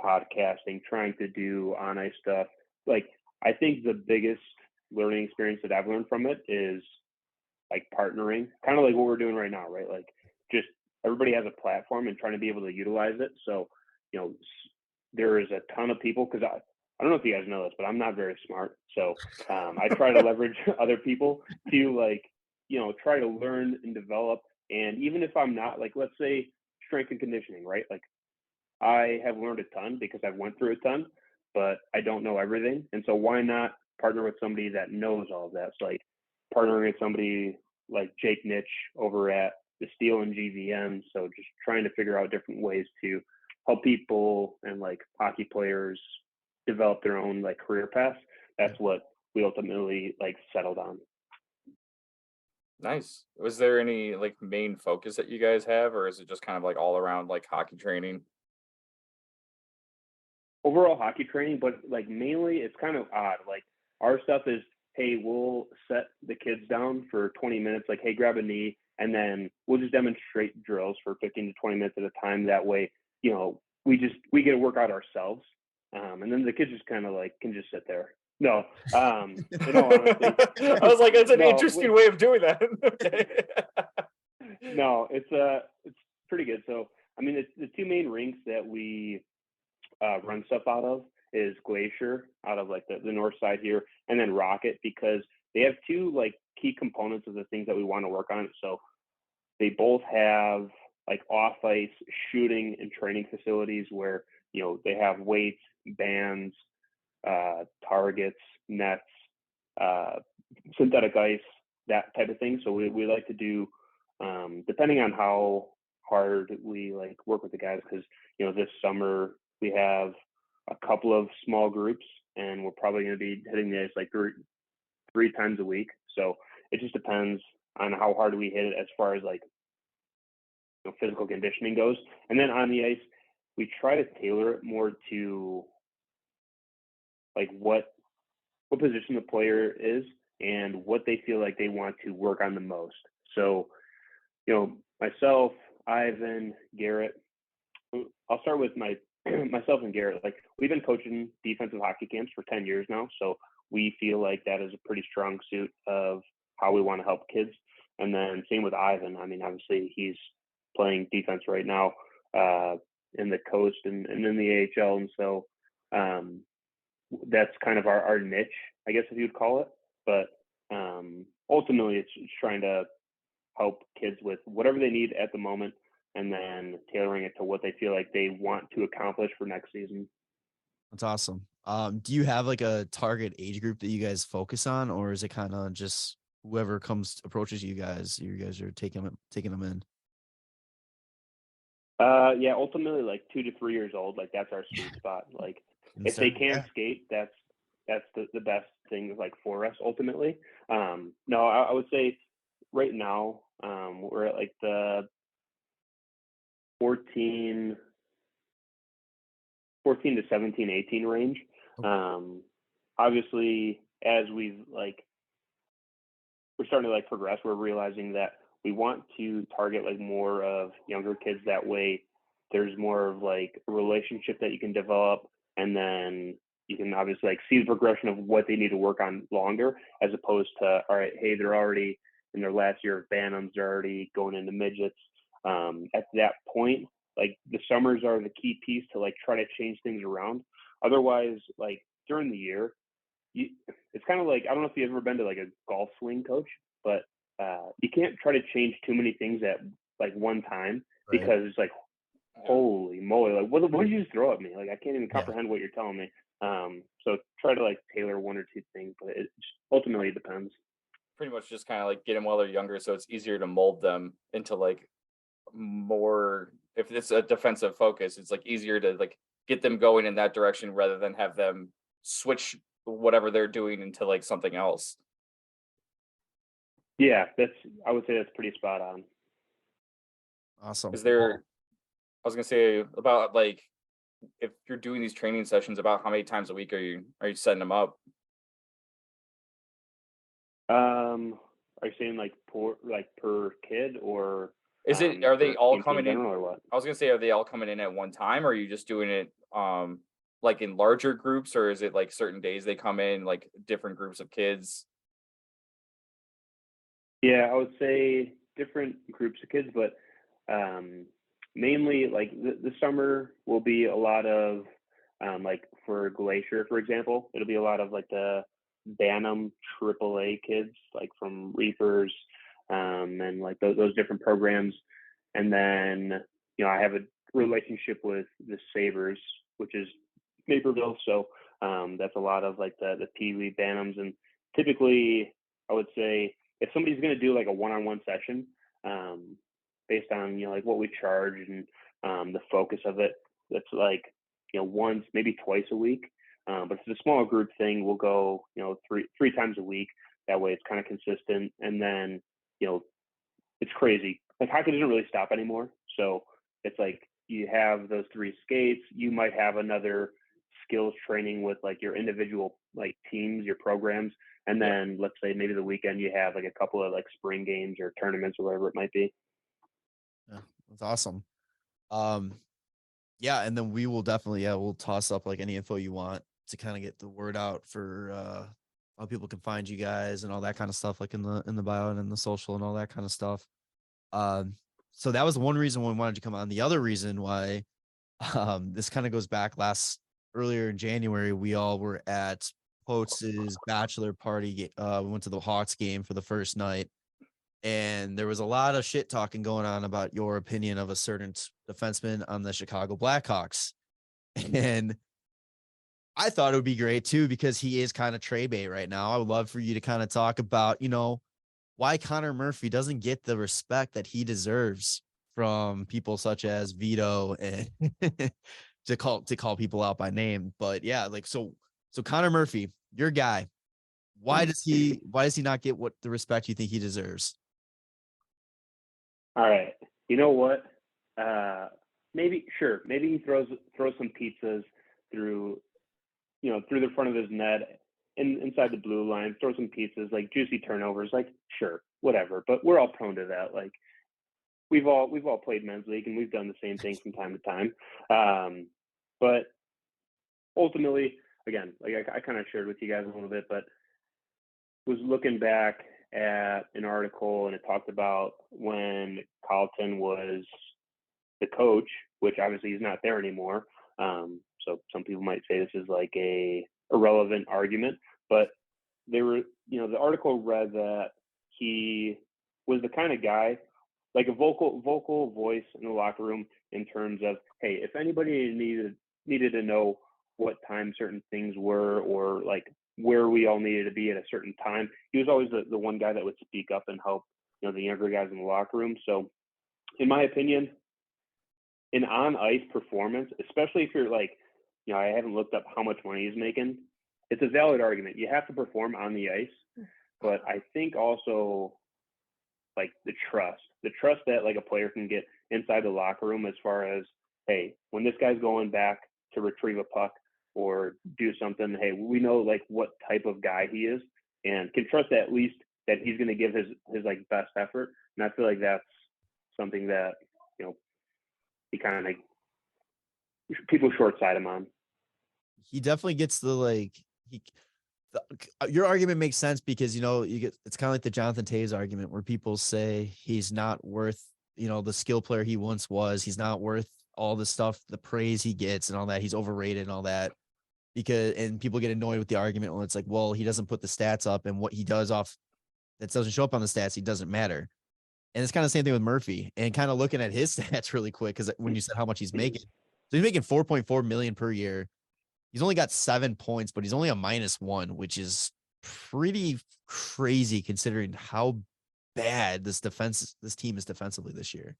podcasting, trying to do on ice stuff. Like, I think the biggest learning experience that I've learned from it is like partnering, kind of like what we're doing right now, right? Like, just everybody has a platform and trying to be able to utilize it. So, there is a ton of people, because I don't know if you guys know this, but I'm not very smart. So I try to leverage other people to like, try to learn and develop. And even if I'm not, like, let's say strength and conditioning, right? Like I have learned a ton because I've went through a ton, but I don't know everything. And so why not partner with somebody that knows all of that? So like partnering with somebody like Jake Nitch over at the Steel and GVM. So just trying to figure out different ways to help people and like hockey players develop their own like career paths. That's what we ultimately like settled on. Nice. Was there any like main focus that you guys have, or is it just kind of like all around like hockey training? Overall hockey training, but like mainly it's kind of odd. Like our stuff is, hey, we'll set the kids down for 20 minutes, like, hey, grab a knee, and then we'll just demonstrate drills for 15 to 20 minutes at a time. That way, we get to work out ourselves. And then the kids just kind of like can just sit there. No, in all honesty, I was like, that's an interesting way of doing that. Okay. No, it's pretty good. So, I mean, the two main rinks that we run stuff out of is Glacier, out of like the north side here, and then Rocket, because they have two like key components of the things that we want to work on. So they both have like off ice shooting and training facilities where they have weights, bands, targets, nets, synthetic ice, that type of thing. So we like to do, depending on how hard we like work with the guys, because this summer we have a couple of small groups and we're probably going to be hitting the ice like three times a week. So it just depends on how hard we hit it as far as like physical conditioning goes. And then on the ice, we try to tailor it more to like what position the player is and what they feel like they want to work on the most. So, myself, Ivan, Garrett, I'll start with myself and Garrett. Like, we've been coaching defensive hockey camps for 10 years now. So we feel like that is a pretty strong suit of how we want to help kids. And then same with Ivan. I mean, obviously he's playing defense right now in the coast and in the AHL. And so that's kind of our niche, I guess, if you'd call it. But ultimately it's trying to help kids with whatever they need at the moment, and then tailoring it to what they feel like they want to accomplish for next season. That's awesome. Do you have like a target age group that you guys focus on, or is it kind of just whoever approaches you guys are taking them in? Yeah, ultimately like 2 to 3 years old, like that's our sweet spot. Like if they can skate, that's the best thing like for us ultimately. No, I would say right now we're at like the 14 to 17, 18 range. Obviously, as we're starting to like progress, we're realizing that we want to target like more of younger kids. That way there's more of like a relationship that you can develop, and then you can obviously like see the progression of what they need to work on longer, as opposed to, all right, hey, they're already in their last year of Bantams, they're already going into midgets. At that point, like the summers are the key piece to like try to change things around. Otherwise, like during the year, it's kind of like, I don't know if you've ever been to like a golf swing coach, but you can't try to change too many things at like one time, right? Because it's like, holy moly, like what did you just throw at me? Like I can't even comprehend what you're telling me. So try to like tailor one or two things, but it ultimately depends. Pretty much just kind of like get them while they're younger, so it's easier to mold them into like more, if it's a defensive focus, it's like easier to like get them going in that direction rather than have them switch whatever they're doing into like something else. Yeah, I would say that's pretty spot on. Awesome. I was gonna say about like if you're doing these training sessions, about how many times a week are you setting them up? Are you saying like per kid, or are they all coming in, or what? I was gonna say, are they all coming in at one time, or are you just doing it like in larger groups, or is it like certain days they come in like different groups of kids? Yeah, I would say different groups of kids, but mainly like the summer will be a lot of like for Glacier, for example, it'll be a lot of like the Bantam AAA kids, like from Reapers and like those different programs. And then, I have a relationship with the Sabres, which is Naperville. So that's a lot of like the Pee Wee Bantams. And typically I would say if somebody's going to do like a one-on-one session, based on, like what we charge and the focus of it, that's like, once, maybe twice a week. But if it's a small group thing, we'll go, three times a week. That way it's kind of consistent. And then, it's crazy. Like hockey doesn't really stop anymore. So it's like you have those 3 skates. You might have another skills training with like your individual like teams, your programs. And then let's say maybe the weekend you have like a couple of like spring games or tournaments or whatever it might be. Yeah, that's awesome. Yeah, and then we will definitely, we'll toss up like any info you want to kind of get the word out for how people can find you guys and all that kind of stuff, like in the bio and in the social and all that kind of stuff. So that was one reason why we wanted to come on. The other reason why this kind of goes back earlier in January, we all were at Potz's bachelor party. We went to the Hawks game for the first night, and there was a lot of shit talking going on about your opinion of a certain defenseman on the Chicago Blackhawks. And I thought it would be great too, because he is kind of Trey Bay right now. I would love for you to kind of talk about, why Connor Murphy doesn't get the respect that he deserves from people such as Vito and to call people out by name. But yeah, like, so Connor Murphy, your guy, why does he not get what the respect you think he deserves? All right. You know what? maybe he throws some pizzas through through the front of his net inside the blue line, throw some pizzas, like juicy turnovers, like sure, whatever. But we're all prone to that. Like we've all played men's league and we've done the same thing from time to time. But ultimately, again, like I kind of shared with you guys a little bit, but was looking back at an article and it talked about when Carlton was the coach, which obviously he's not there anymore. So some people might say this is like a irrelevant argument, but they were, the article read that he was the kind of guy, like a vocal voice in the locker room in terms of, hey, if anybody needed to know what time certain things were or like where we all needed to be at a certain time, he was always the one guy that would speak up and help, the younger guys in the locker room. So in my opinion, an on-ice performance, especially if you're like, I haven't looked up how much money he's making. It's a valid argument. You have to perform on the ice, but I think also like the trust that like a player can get inside the locker room as far as, hey, when this guy's going back to retrieve a puck or do something, hey, we know like what type of guy he is and can trust at least that he's going to give his like best effort. And I feel like that's something that, he kind of people short side him on. He definitely gets your argument makes sense because, it's kind of like the Jonathan Toews argument where people say he's not worth, the skill player he once was. He's not worth all the stuff, the praise he gets and all that. He's overrated and all that and people get annoyed with the argument when it's like, well, he doesn't put the stats up and what he does off that doesn't show up on the stats, he doesn't matter. And it's kind of the same thing with Murphy and kind of looking at his stats really quick. Cause when you said how much he's making, so he's making 4.4 million per year. He's only got 7 points, but he's only a -1, which is pretty crazy considering how bad this team is defensively this year.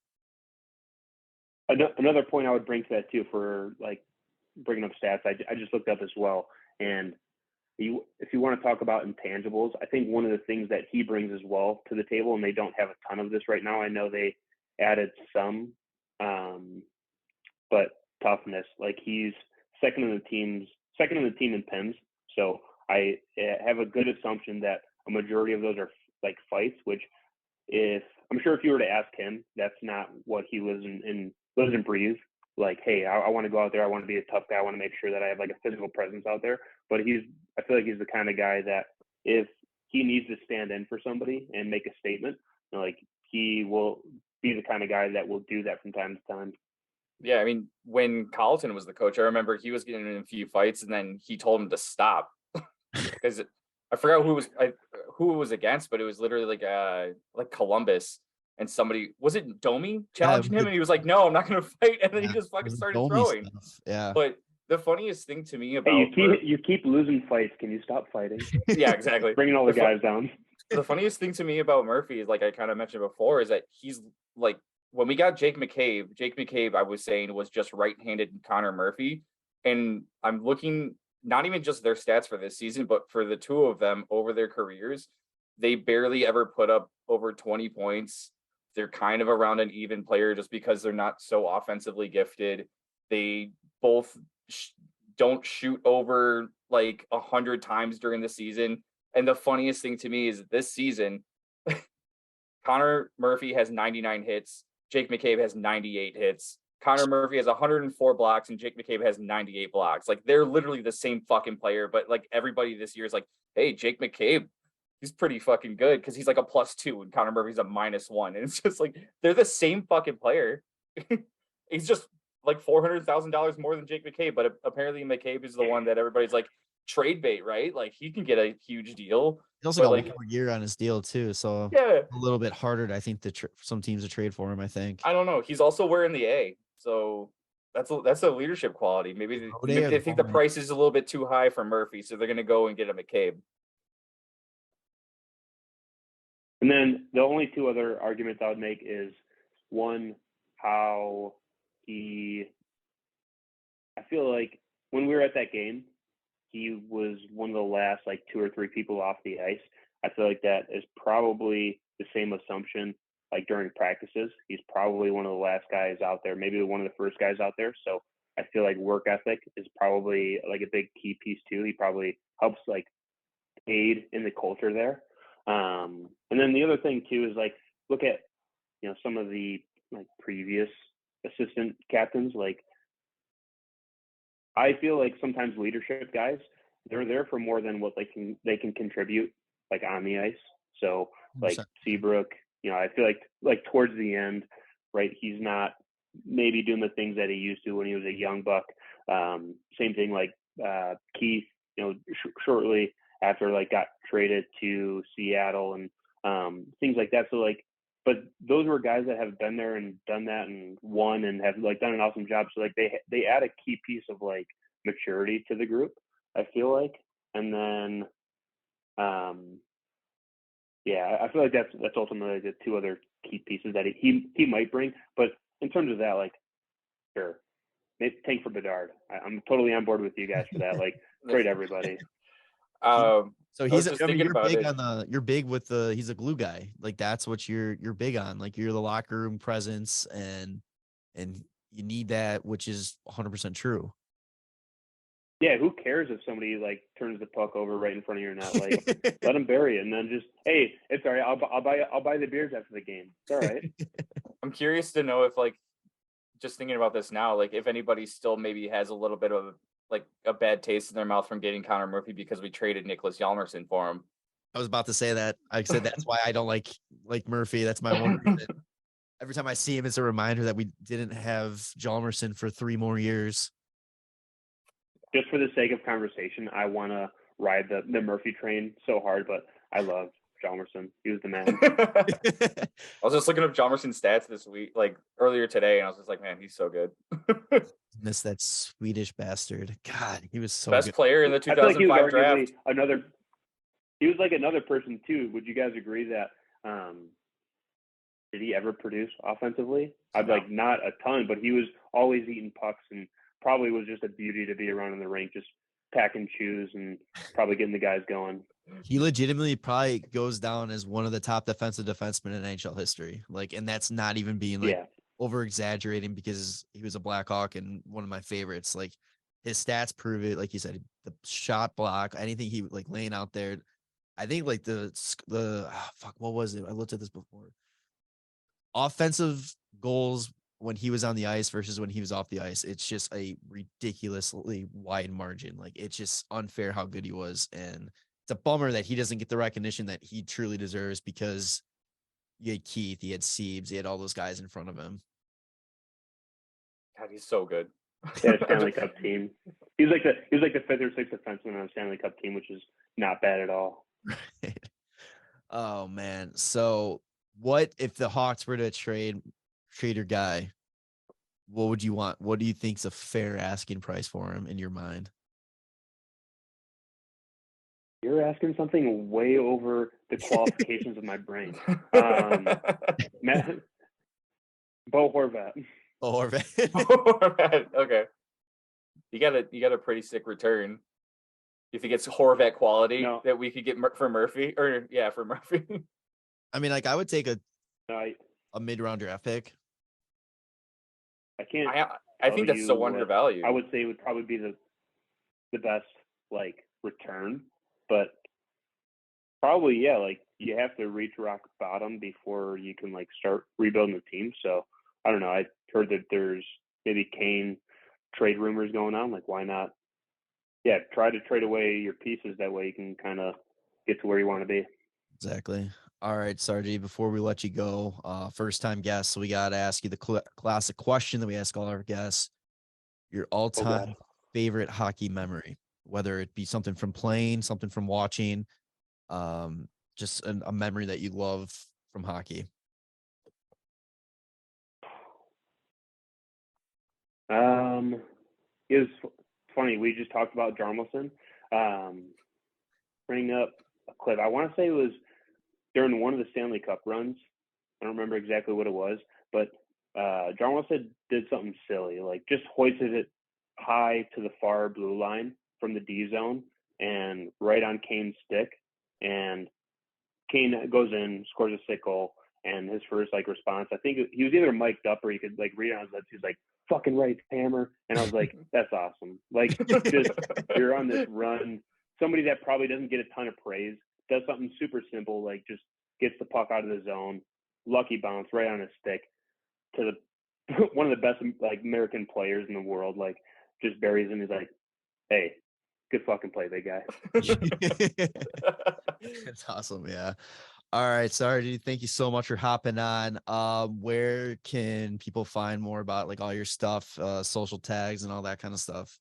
Another point I would bring to that too, for like bringing up stats, I just looked up as well. And if you want to talk about intangibles, I think one of the things that he brings as well to the table, and they don't have a ton of this right now. I know they added some, but toughness. Like he's second in the team in PIMS. So I have a good assumption that a majority of those are like fights, which if you were to ask him, that's not what he lives and breathes. Like, hey, I want to go out there. I want to be a tough guy. I want to make sure that I have like a physical presence out there. But I feel like he's the kind of guy that if he needs to stand in for somebody and make a statement, like he will be the kind of guy that will do that from time to time. Yeah, I mean, when Carlton was the coach, I remember he was getting in a few fights, and then he told him to stop because I forgot who it was against, but it was literally like Columbus, and somebody was it Domi challenging him, and he was like, "No, I'm not going to fight," and then he just fucking started throwing. Stuff. Yeah, but the funniest thing to me about you keep losing fights. Can you stop fighting? Yeah, exactly. Bringing all the guys down. The funniest thing to me about Murphy is, like I kind of mentioned before, is that he's like. When we got Jake McCabe, I was saying, was just right-handed Connor Murphy. And I'm looking, not even just their stats for this season, but for the two of them over their careers, they barely ever put up over 20 points. They're kind of around an even player just because they're not so offensively gifted. They both don't shoot over like 100 times during the season. And the funniest thing to me is this season, Connor Murphy has 99 hits. Jake McCabe has 98 hits. Connor Murphy has 104 blocks and Jake McCabe has 98 blocks. Like they're literally the same fucking player, but like everybody this year is like, hey, Jake McCabe, he's pretty fucking good because he's like a +2 and Connor Murphy's a -1. And it's just like they're the same fucking player. He's just like $400,000 more than Jake McCabe, but apparently McCabe is the one that everybody's like trade bait, right? Like he can get a huge deal. He also got like 1 more year on his deal too, so yeah, a little bit harder, I think, some teams to trade for him. I think. I don't know. He's also wearing the A, so that's a leadership quality. Maybe they think the price is a little bit too high for Murphy, so they're going to go and get a McCabe. And then the only two other arguments I would make is one, how I feel like when we were at that game, he was one of the last like 2 or 3 people off the ice. I feel like that is probably the same assumption like during practices. He's probably one of the last guys out there, maybe one of the first guys out there. So I feel like work ethic is probably like a big key piece too. He probably helps like aid in the culture there. And then the other thing too is like look at, you know, some of the like previous assistant captains. Like I feel like sometimes leadership guys, they're there for more than what they can contribute like on the ice. So like 100%. Seabrook, you know, I feel like towards the end, right, he's not maybe doing the things that he used to when he was a young buck. Same thing like Keith, you know, shortly after like got traded to Seattle and things like that. So like, but those were guys that have been there and done that and won and have like done an awesome job. So like they add a key piece of like maturity to the group, I feel like. And then yeah, I feel like that's ultimately the two other key pieces that he might bring. But in terms of that, like, sure, maybe tank for Bedard. I'm totally on board with you guys for that. Like, trade everybody. So he's, just I mean, thinking you're about big it. on you're big with he's a glue guy. Like that's what you're big on. Like you're the locker room presence and you need that, which is 100% true. Yeah, who cares if somebody like turns the puck over right in front of your net? Like, let them bury it, and then just, hey, it's all right. I'll buy the beers after the game. It's all right. I'm curious to know if, like, just thinking about this now, like, if anybody still maybe has a little bit of like a bad taste in their mouth from getting Connor Murphy because we traded Nicholas Hjalmarsson for him. I was about to say that. I said that's why I don't like Murphy. That's my one reason. Every time I see him, it's a reminder that we didn't have Hjalmarsson for 3 more years. Just for the sake of conversation, I want to ride the Murphy train so hard, but I love Hjalmarsson. He was the man. I was just looking up Hjalmarsson's stats this week, like earlier today, and I was just like, man, he's so good. Miss that Swedish bastard. God, he was so Best good. player in the I feel like he was 2005 draft. arguably he was like another person too. Would you guys agree that did he ever produce offensively? I'd No. like not a ton, but he was always eating pucks and probably was just a beauty to be around in the rink, just packing shoes and probably getting the guys going. He legitimately probably goes down as one of the top defensive defensemen in NHL history. Like, and that's not even being like over exaggerating because he was a Blackhawk and one of my favorites. Like his stats prove it. Like you said, the shot block, anything he like laying out there. I think like what was it? I looked at this before. Offensive goals when he was on the ice versus when he was off the ice. It's just a ridiculously wide margin. Like it's just unfair how good he was. And it's a bummer that he doesn't get the recognition that he truly deserves because you had Keith, he had Siebes, he had all those guys in front of him. God, he's so good. Yeah, Stanley Cup team. He was like the 5th or 6th defenseman on a Stanley Cup team, which is not bad at all. Right. Oh man. So what if the Hawks were to trade your guy? What would you want? What do you think's a fair asking price for him in your mind? You're asking something way over the qualifications of my brain. Bo Horvat. Oh, Horvat. Okay. You got a pretty sick return. If he gets Horvat quality that we could get for Murphy, for Murphy. I mean, like I would take a mid-round draft pick. I can't. I think that's so undervalued. I would say it would probably be the best like return, but probably like you have to reach rock bottom before you can like start rebuilding the team. So I don't know. I heard that there's maybe Kane trade rumors going on. Like why not? Yeah, try to trade away your pieces. That way you can kind of get to where you want to be. Exactly. All right, Sargi, before we let you go, first time guest, so we got to ask you the classic question that we ask all our guests. Your all-time favorite hockey memory, whether it be something from playing, something from watching, just a memory that you love from hockey. It was funny. We just talked about Hjalmarsson. Bring up a clip. I want to say it was during one of the Stanley Cup runs. I don't remember exactly what it was, but Hjalmarsson did something silly, like just hoisted it high to the far blue line from the D zone and right on Kane's stick. And Kane goes in, scores a sick goal. And his first like response, I think he was either mic'd up or you could like read on his lips. He was like, "Fucking right, Hammer." And I was like, "That's awesome." Like, just you're on this run. Somebody that probably doesn't get a ton of praise does something super simple, like just gets the puck out of the zone, lucky bounce right on his stick to the one of the best like American players in the world. Like, just buries him. He's like, "Hey, good fucking play, big guy." That's awesome. Yeah. All right. Sorry, dude. Thank you so much for hopping on. Where can people find more about like all your stuff, social tags and all that kind of stuff?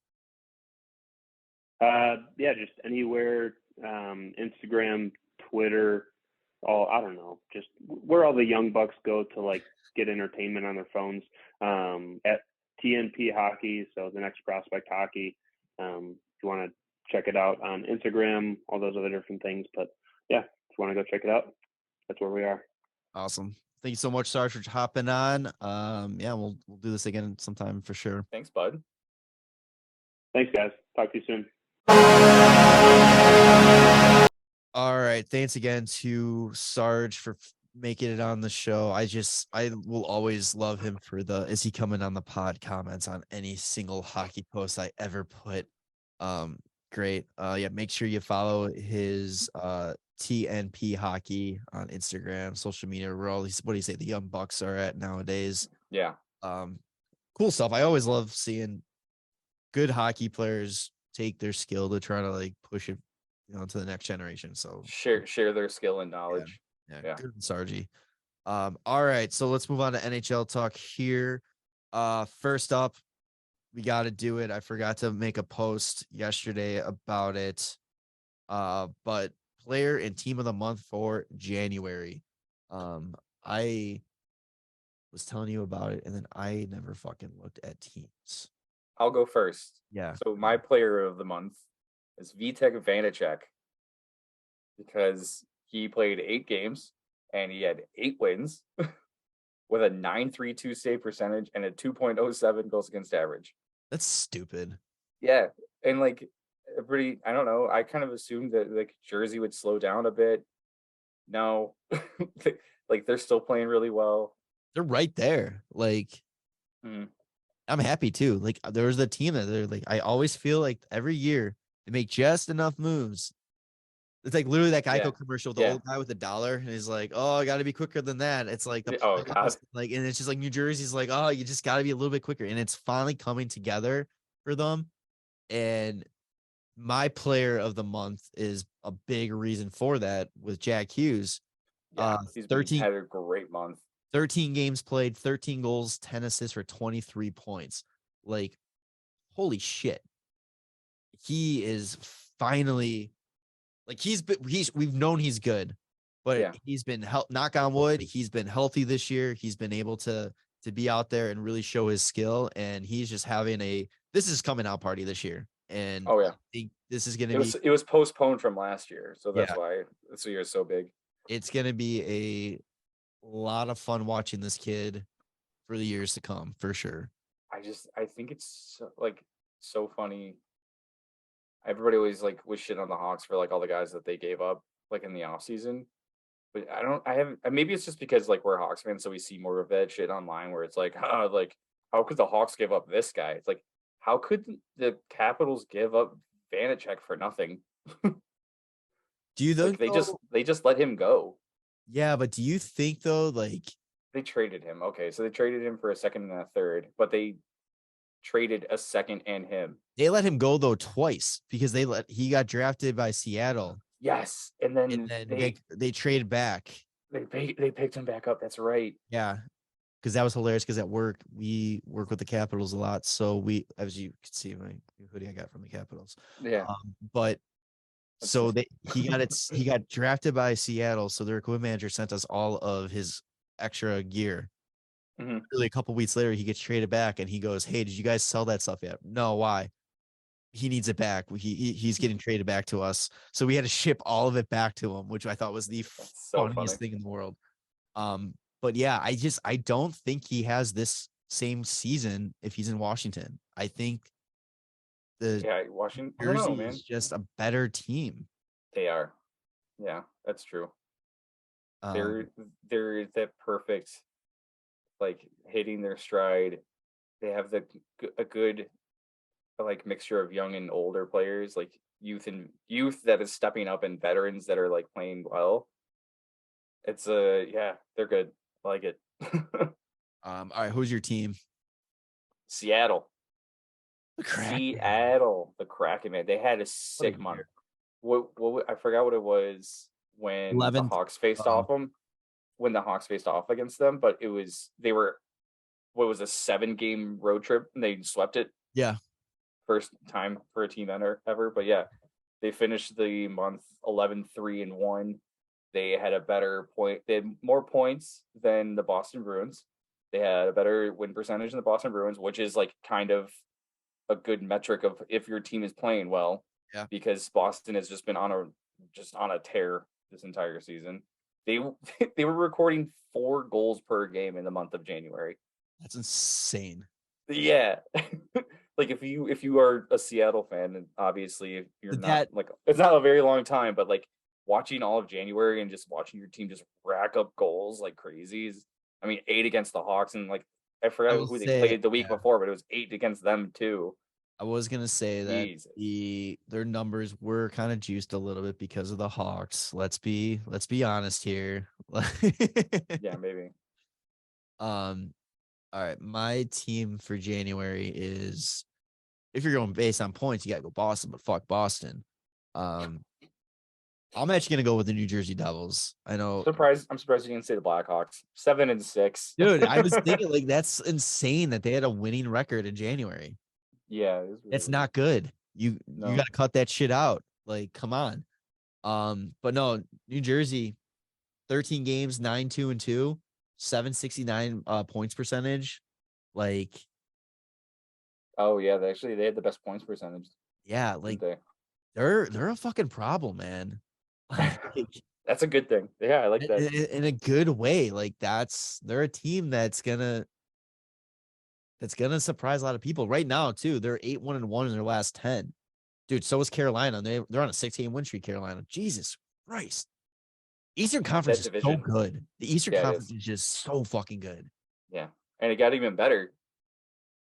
Yeah, just anywhere, Instagram, Twitter, I don't know, just where all the young bucks go to like get entertainment on their phones. At TNP Hockey, so the next prospect hockey. If you want to check it out on Instagram, all those other different things. But yeah, if you want to go check it out, that's where we are. Awesome. Thank you so much, Sarge, for hopping on. Yeah, we'll do this again sometime for sure. Thanks, bud. Thanks, guys. Talk to you soon. All right. Thanks again to Sarge for making it on the show. I will always love him for is he coming on the pod comments on any single hockey post I ever put. Great. Yeah, make sure you follow his TNP Hockey on Instagram, social media, where all these, what do you say, the young bucks are at nowadays. Yeah. Cool stuff. I always love seeing good hockey players take their skill to try to like push it, to the next generation. So share their skill and knowledge. Yeah. Good, Sargi. All right, so let's move on to NHL talk here. First up, we got to do it. I forgot to make a post yesterday about it. But player and team of the month for January. I was telling you about it, and then I never fucking looked at teams. I'll go first. Yeah. So my player of the month is Vitek Vanacek because he played 8 games and he had 8 wins with a .932 save percentage and a 2.07 goals against average. That's stupid. Yeah, and like I don't know. I kind of assumed that like Jersey would slow down a bit. No, like they're still playing really well. They're right there. Like, I'm happy too. Like there was a team that they're like, I always feel like every year they make just enough moves. It's like literally that Geico commercial with the old guy with the dollar, and he's like, "Oh, I got to be quicker than that." It's like like, and it's just like New Jersey's like, "Oh, you just got to be a little bit quicker," and it's finally coming together for them. And my player of the month is a big reason for that with Jack Hughes. Yeah, he's 13 had a great month. 13 games played, 13 goals, 10 assists for 23 points. Like, holy shit. He is finally like we've known he's good, but he's been knock on wood, he's been healthy this year. He's been able to be out there and really show his skill, and he's just having this is coming out party this year. And I think this is going to be it was postponed from last year, so that's why this year is so big. It's going to be a lot of fun watching this kid for the years to come, for sure. I think it's so funny. Everybody always like was shit on the Hawks for like all the guys that they gave up like in the off season, but maybe it's just because like we're Hawks fans, so we see more of that shit online where it's like, how could the Hawks give up this guy? It's like, how could the Capitals give up Vanacek for nothing? Do you think they just let him go? Yeah, but do you think though, like they traded him? Okay, so they traded him for a second and a third, but they traded a second and him. They let him go though twice because he got drafted by Seattle. Yes, and then they traded back. They picked him back up. That's right. Yeah, because that was hilarious. Because at work we work with the Capitals a lot, so as you can see my hoodie I got from the Capitals. Yeah, but so he got drafted by Seattle. So their equipment manager sent us all of his extra gear. Mm-hmm. Really, a couple weeks later, he gets traded back, and he goes, "Hey, did you guys sell that stuff yet?" No, why? He needs it back. He's getting traded back to us, so we had to ship all of it back to him, which I thought was the funniest thing in the world. But yeah, I don't think he has this same season if he's in Washington. I think Washington Jersey is just a better team. They are. Yeah, that's true. They're that perfect, like hitting their stride. They have a good like mixture of young and older players, like youth that is stepping up and veterans that are like playing well. It's yeah, they're good. I like it. All right, who's your team? Seattle. The Kraken. Seattle, the Kraken, man. They had a sick year. month. What I forgot what it was when 11th. the Hawks faced off them. When the Hawks faced off against them, but they were what was a 7-game road trip and they swept it. Yeah. First time for a team ever. But yeah, they finished the month 11-3-1. They had a better point. They had more points than the Boston Bruins. They had a better win percentage than the Boston Bruins, which is like kind of a good metric of if your team is playing well. Yeah. Because Boston has just been on a tear this entire season. They were recording 4 goals per game in the month of January. That's insane. Yeah. Like if you are a Seattle fan, and obviously if you're not like it's not a very long time, but like watching all of January and just watching your team just rack up goals like crazy. I mean, 8 against the Hawks, and like I forgot who they played the week before, but it was 8 against them too. I was gonna say that their numbers were kind of juiced a little bit because of the Hawks. Let's be honest here. Yeah, maybe. All right, my team for January is, if you're going based on points, you gotta go Boston, but fuck Boston. I'm actually gonna go with the New Jersey Devils. I know. I'm surprised you didn't say the Blackhawks. 7-6. Dude, I was thinking like that's insane that they had a winning record in January. Yeah, it's not good. You got to cut that shit out. Like, come on. But no, New Jersey, 13 games, 9-2-2, 769 points percentage. Like, oh yeah, they had the best points percentage. Yeah, like they're a fucking problem, man. Like, that's a good thing. Yeah, I like that in a good way. Like they're a team that's gonna surprise a lot of people right now too. They're 8-1-1 in their last 10. Dude, so is Carolina. They're on a 6-game win streak, Carolina. Jesus Christ. Eastern Conference is so good. The Eastern Conference is just so fucking good. Yeah. And it got even better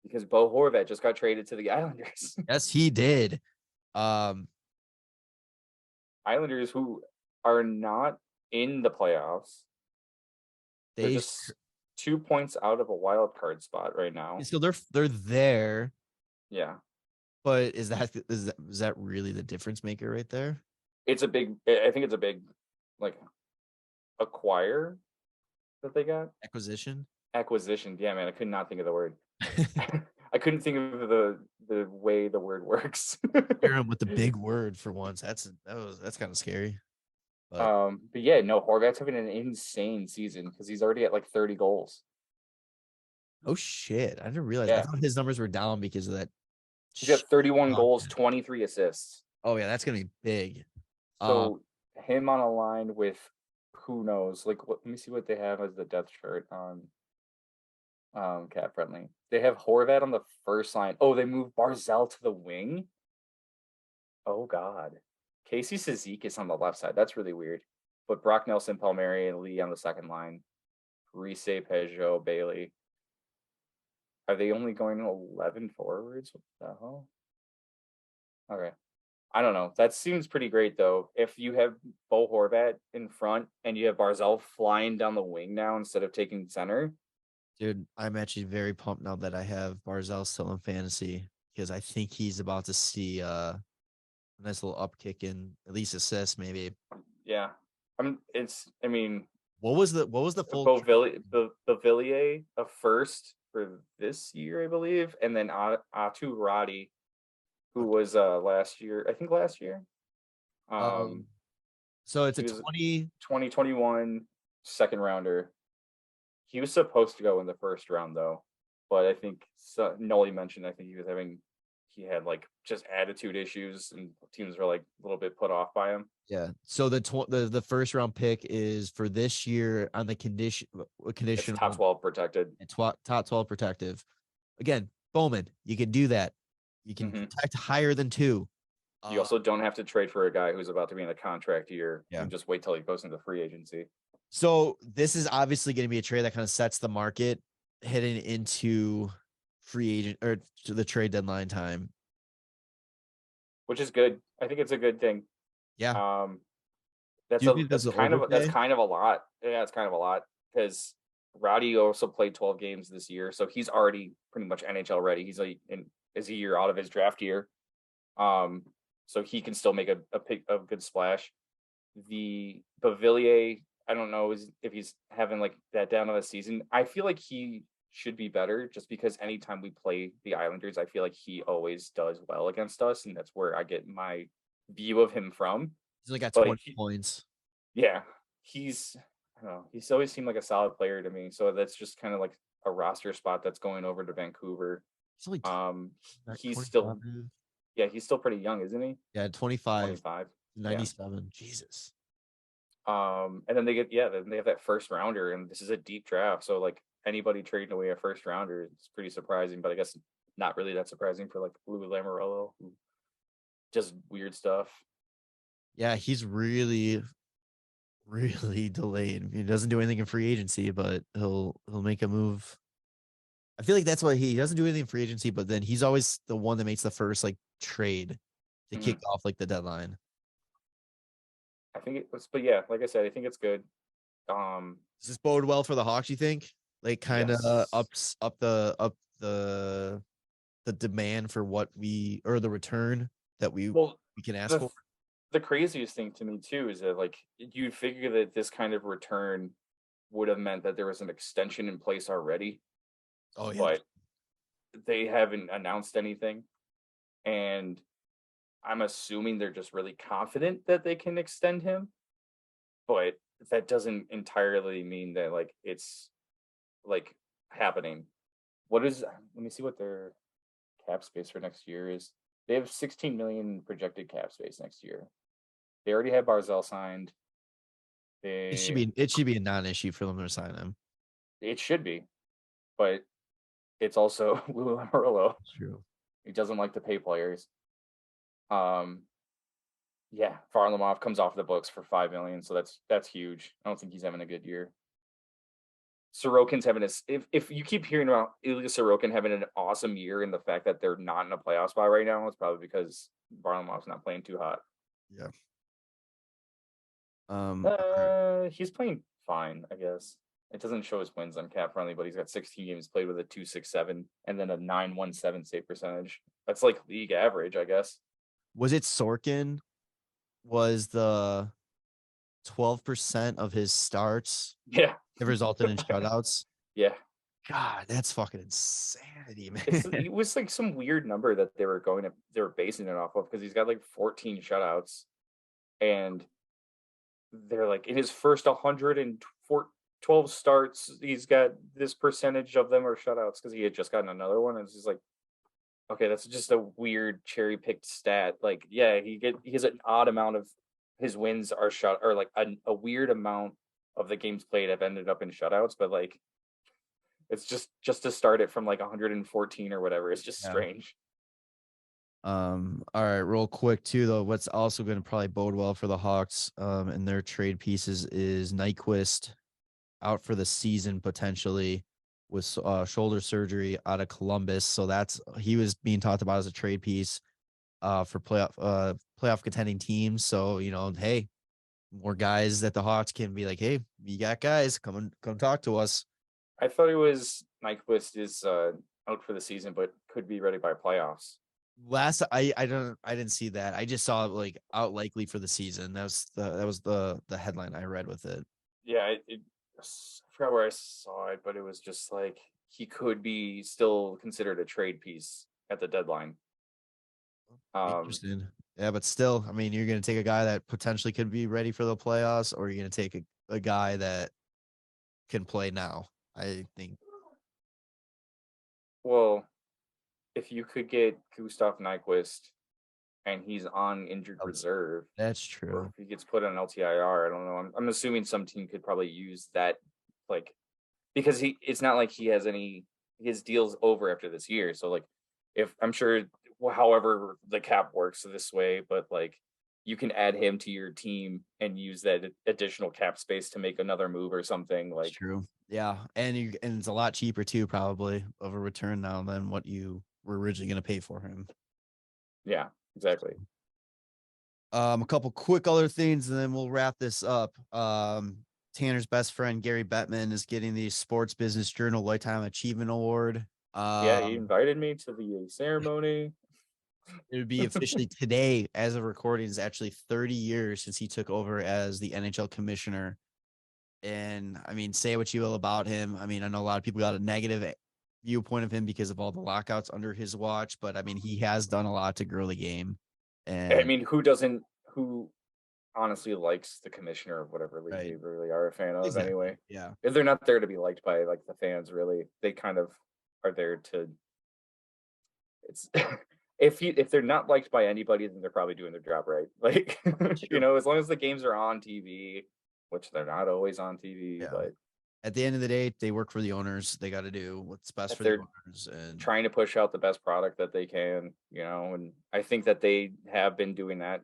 because Bo Horvat just got traded to the Islanders. Yes, he did. Islanders who are not in the playoffs. They're just 2 points out of a wild card spot right now. So they're there. Yeah. But is that really the difference maker right there? I think it's a big like acquire that they got. Acquisition. Yeah, man. I could not think of the word. I couldn't think of the way the word works. Hear him with the big word for once. That's kind of scary. But yeah, no, Horvat's having an insane season because he's already at like 30 goals. Oh shit! I didn't realize. I thought his numbers were down because of that. He's got 31 goals, 23 assists. Oh yeah, that's gonna be big. So him on a line with who knows? Like, let me see what they have as the depth chart on Cap Friendly. They have Horvat on the first line. Oh, they moved Barzal to the wing. Oh God, Casey Cizic is on the left side. That's really weird. But Brock Nelson, Palmieri, and Lee on the second line. Rise, Peugeot, Bailey. Are they only going 11 forwards? What the hell? Okay. I don't know. That seems pretty great, though. If you have Bo Horvat in front and you have Barzal flying down the wing now instead of taking center. Dude, I'm actually very pumped now that I have Barzal still in fantasy because I think he's about to see a nice little upkick in at least assists, maybe. Yeah. What was the full Villiers a first for this year, I believe, and then Atu Roddy, who was last year. So it's a 2021 second rounder. He was supposed to go in the first round though, but I think Noli mentioned he had like just attitude issues and teams were like a little bit put off by him. Yeah. So the first round pick is for this year on the condition it's top 12 protected. Top 12 protective. Again, Bowman, you can do that. You can protect higher than 2. You also don't have to trade for a guy who's about to be in a contract year. Yeah. You can just wait till he goes into free agency. So this is obviously going to be a trade that kind of sets the market heading into free agent or to the trade deadline time. which is good. I think it's a good thing. Yeah. That's Do you think that's there's an kind of that's overpay? kind of a lot. Yeah, it's kind of a lot because Rowdy also played 12 games this year, so he's already pretty much NHL ready. He's is a year out of his draft year, so he can still make a good splash. The Bavillier, I don't know if he's having like that down on the season. I feel like he should be better just because anytime we play the Islanders, I feel like he always does well against us, and that's where I get my view of him from. He's only got But 20 points. yeah, I don't know, he's always seemed like a solid player to me. So that's just kind of like a roster spot that's going over to Vancouver. He's only He's 25. still he's still pretty young, isn't he? Yeah, 25, 25. 97. Yeah. Jesus. And then then they have that first rounder, and this is a deep draft. So like anybody trading away a first rounder, it's pretty surprising, but I guess not really that surprising for like Lou Lamoriello, who does weird stuff. Yeah, he's really delayed. He doesn't do anything in free agency, but he'll make a move. I feel like that's why he doesn't do anything in free agency, but then he's always the one that makes the first like trade to kick off like the deadline. I think it was, but yeah, like I said, I think it's good. Does this bode well for the Hawks, you think? Like kind of yes. up the demand for what the return that we can ask for. The craziest thing to me too is that like you'd figure that this kind of return would have meant that there was an extension in place already. Oh yeah. But they haven't announced anything. And I'm assuming they're just really confident that they can extend him. But that doesn't entirely mean that like it's like happening. Let me see what their cap space for next year is. They have 16 million projected cap space next year. They already have Barzell signed. It should be a non-issue for them to sign him. It should be, but it's also Lou Lamoriello. True. He doesn't like to pay players. Yeah, Varlamov comes off the books for $5 million, so that's huge. I don't think he's having a good year. Sorokin's having if you keep hearing about Ilya Sorokin having an awesome year, and the fact that they're not in a playoff spot right now, it's probably because Varlamov's not playing too hot. Yeah. He's playing fine, I guess. It doesn't show his wins on Cap Friendly, but he's got 16 games played with a 2.67 and then a 9.17 save percentage. That's like league average, I guess. Was it Sorkin? Was the 12% of his starts? Yeah, it resulted in shutouts. Yeah. God, that's fucking insanity, man. It was like some weird number that they were basing it off of, because he's got like 14 shutouts, and they're like in his first 112 starts, he's got this percentage of them are shutouts because he had just gotten another one. And it's just like, okay, that's just a weird cherry picked stat. Like, yeah, he has an odd amount of his wins are shut, or like a weird amount of the games played have ended up in shutouts, but like it's just to start it from like 114 or whatever. It's just strange. All right, real quick too, though, what's also going to probably bode well for the Hawks and their trade pieces is Nyquist out for the season potentially with shoulder surgery out of Columbus. So he was being talked about as a trade piece for playoff contending teams. So, hey, more guys that the Hawks can be like, hey, you got guys, come talk to us. I thought it was Nyquist is out for the season, but could be ready by playoffs. I didn't see that. I just saw like out likely for the season. That was the headline I read with it. Yeah, I forgot where I saw it, but it was just like he could be still considered a trade piece at the deadline. Interesting. Yeah, but still, I mean, you're going to take a guy that potentially could be ready for the playoffs, or you're going to take a guy that can play now, I think. Well, if you could get Gustav Nyquist and he's on injured reserve, that's true. Or if he gets put on LTIR, I don't know. I'm assuming some team could probably use that, like, because it's not like he has his deal's over after this year. So like, if I'm sure, however the cap works this way, but like you can add him to your team and use that additional cap space to make another move or something. Like, That's true. Yeah. And it's a lot cheaper too, probably, of a return now than what you were originally going to pay for him. yeah, exactly. A couple quick other things, and then we'll wrap this up. Tanner's best friend, Gary Bettman, is getting the Sports Business Journal Lifetime Achievement Award. Yeah, he invited me to the ceremony. It would be officially today, as of recording, is actually 30 years since he took over as the NHL commissioner. And I mean, say what you will about him. I mean, I know a lot of people got a negative viewpoint of him because of all the lockouts under his watch, but I mean, he has done a lot to grow the game. And I mean, who honestly likes the commissioner of whatever league they really are a fan of anyway? Yeah. If they're not there to be liked by like the fans, really, they kind of are there to. It's if they're not liked by anybody, then they're probably doing their job right. Like, you know, as long as the games are on TV, which they're not always on TV, but at the end of the day, they work for the owners. They got to do what's best for the owners and trying to push out the best product that they can, you know, and I think that they have been doing that,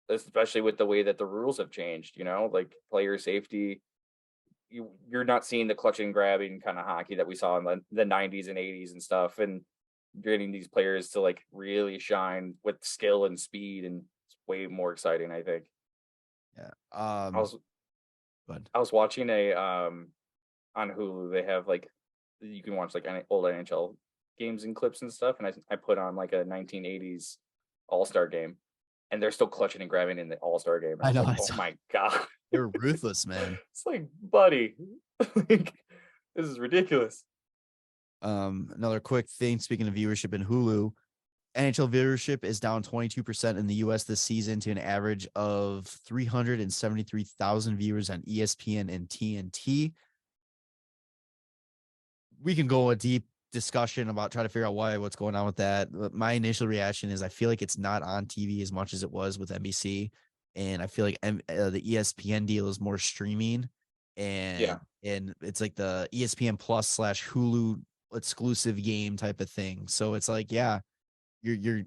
especially with the way that the rules have changed, you know, like player safety. You're not seeing the clutching and grabbing kind of hockey that we saw in the 90s and 80s and stuff. And you're getting these players to like really shine with skill and speed, and it's way more exciting, I think. Yeah. I was watching on Hulu, they have like, you can watch like old NHL games and clips and stuff. And I put on like a 1980s All-Star game, and they're still clutching and grabbing in the All-Star game. And I know. like, oh my God. They were ruthless, man. It's like, buddy, like, this is ridiculous. Another quick thing, speaking of viewership in Hulu, NHL viewership is down 22% in the US this season to an average of 373,000 viewers on ESPN and TNT. We can go a deep discussion about trying to figure out what's going on with that. But my initial reaction is I feel like it's not on TV as much as it was with NBC. And I feel like the ESPN deal is more streaming, and it's like the ESPN Plus / Hulu exclusive game type of thing. So it's like, yeah, you're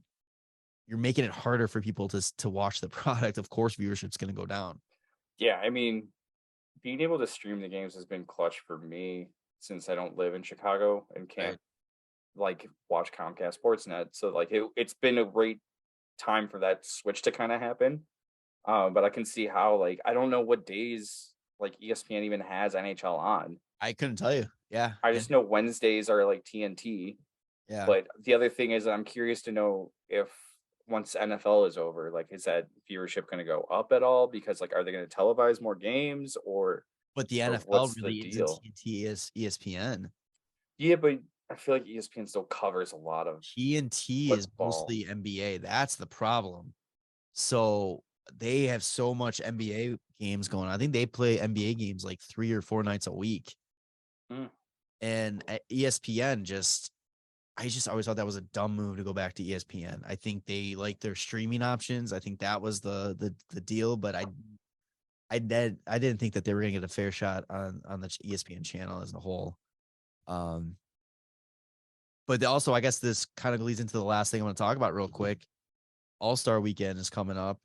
making it harder for people to watch the product. Of course, viewership's going to go down. Yeah, I mean, being able to stream the games has been clutch for me since I don't live in Chicago and can't like watch Comcast Sportsnet. So like it's been a great time for that switch to kind of happen. But I can see how, like, I don't know what days like ESPN even has NHL on. I couldn't tell you. Yeah. I just know Wednesdays are like TNT. Yeah. But the other thing is I'm curious to know if once NFL is over, like, is that viewership going to go up at all? Because like, are they going to televise more games or? But the NFL really isn't TNT, is ESPN. Yeah, but I feel like ESPN still covers a lot of TNT is mostly NBA. That's the problem. So they have so much NBA games going on. I think they play NBA games like 3 or 4 nights a week. And at ESPN I just always thought that was a dumb move to go back to ESPN. I think they like their streaming options. I think that was the deal, but I didn't think that they were going to get a fair shot on the ESPN channel as a whole. But also, I guess this kind of leads into the last thing I want to talk about real quick. All-Star Weekend is coming up.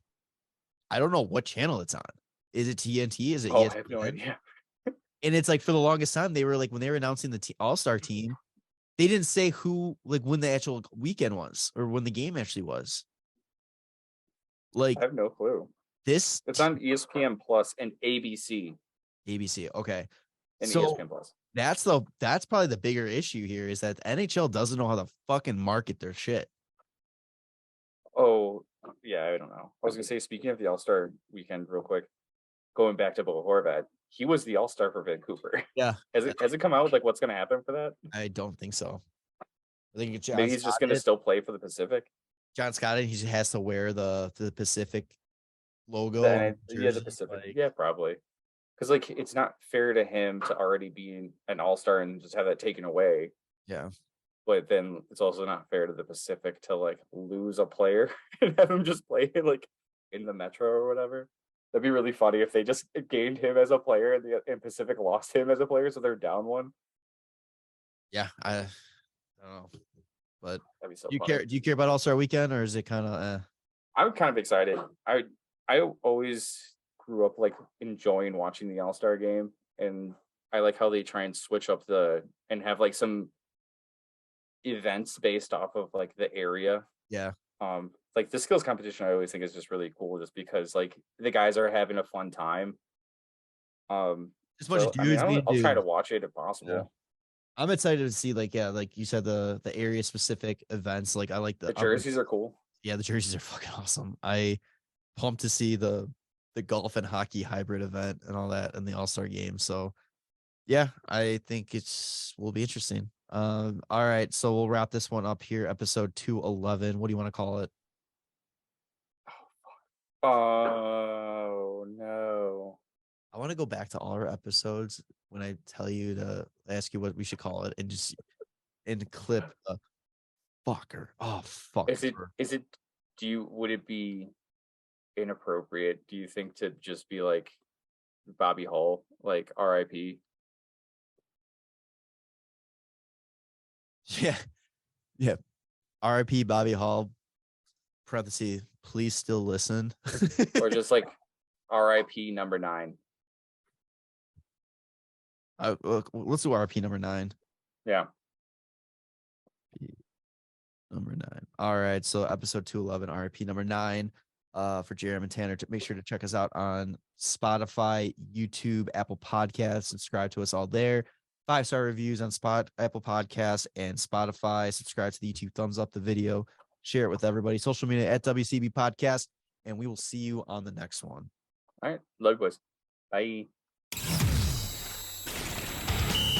I don't know what channel it's on. Is it TNT? Is it ESPN? I have no idea. And it's like for the longest time, they were like, when they were announcing the All-Star team, they didn't say who, like when the actual weekend was or when the game actually was. Like, I have no clue. It's on ESPN Plus and ABC. ABC, okay. And so ESPN Plus. That's probably the bigger issue here is that NHL doesn't know how to fucking market their shit. Oh, yeah, I don't know. I was gonna say, speaking of the All-Star Weekend, real quick, going back to Bo Horvat, he was the All-Star for Vancouver. Yeah. Has it come out like what's gonna happen for that? I don't think so. I think maybe he's just gonna still play for the Pacific. John Scott, he just has to wear the Pacific logo. The Pacific. Like, yeah, probably. Because like it's not fair to him to already be an All-Star and just have that taken away. Yeah. But then it's also not fair to the Pacific to like lose a player and have him just play like in the Metro or whatever. That'd be really funny if they just gained him as a player and Pacific lost him as a player, so they're down one. Yeah, I don't know, but that'd be so. Do you care about All-Star Weekend, or is it kind of? I'm kind of excited. I always grew up like enjoying watching the All-Star game, and I like how they try and switch up and have like some events based off of like the area. Yeah. Like the skills competition I always think is just really cool just because like the guys are having a fun time. Just a bunch of dudes I'll try to watch it if possible. Yeah. I'm excited to see like you said, the area specific events. Like I like the jerseys are cool. Yeah, the jerseys are fucking awesome. I pumped to see the golf and hockey hybrid event and all that in the All-Star game. So yeah, I think will be interesting. All right, so we'll wrap this one up here, episode 211. What do you want to call it? Oh no. I want to go back to all our episodes when I tell you to ask you what we should call it and just clip fucker. Oh fuck. Is it would it be inappropriate, do you think, to just be like Bobby Hull, like R.I.P? Yeah. R.I.P. Bobby Hull. Parenthesis, please still listen. Or just like R.I.P. number 9. Let's do R.I.P. number 9. Yeah. Number 9. All right. So episode 211, R.I.P. number 9. For Jeremy and Tanner, to make sure to check us out on Spotify, YouTube, Apple Podcasts. Subscribe to us all there. 5-star reviews on Apple Podcasts and Spotify. Subscribe to the YouTube, thumbs up the video, share it with everybody. Social media at WCB Podcast, and we will see you on the next one. All right. Love, boys. Bye.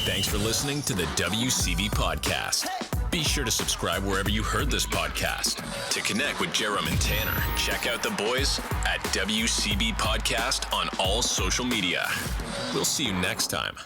Thanks for listening to the WCB Podcast. Be sure to subscribe wherever you heard this podcast. To connect with Jeremy and Tanner, check out the boys at WCB Podcast on all social media. We'll see you next time.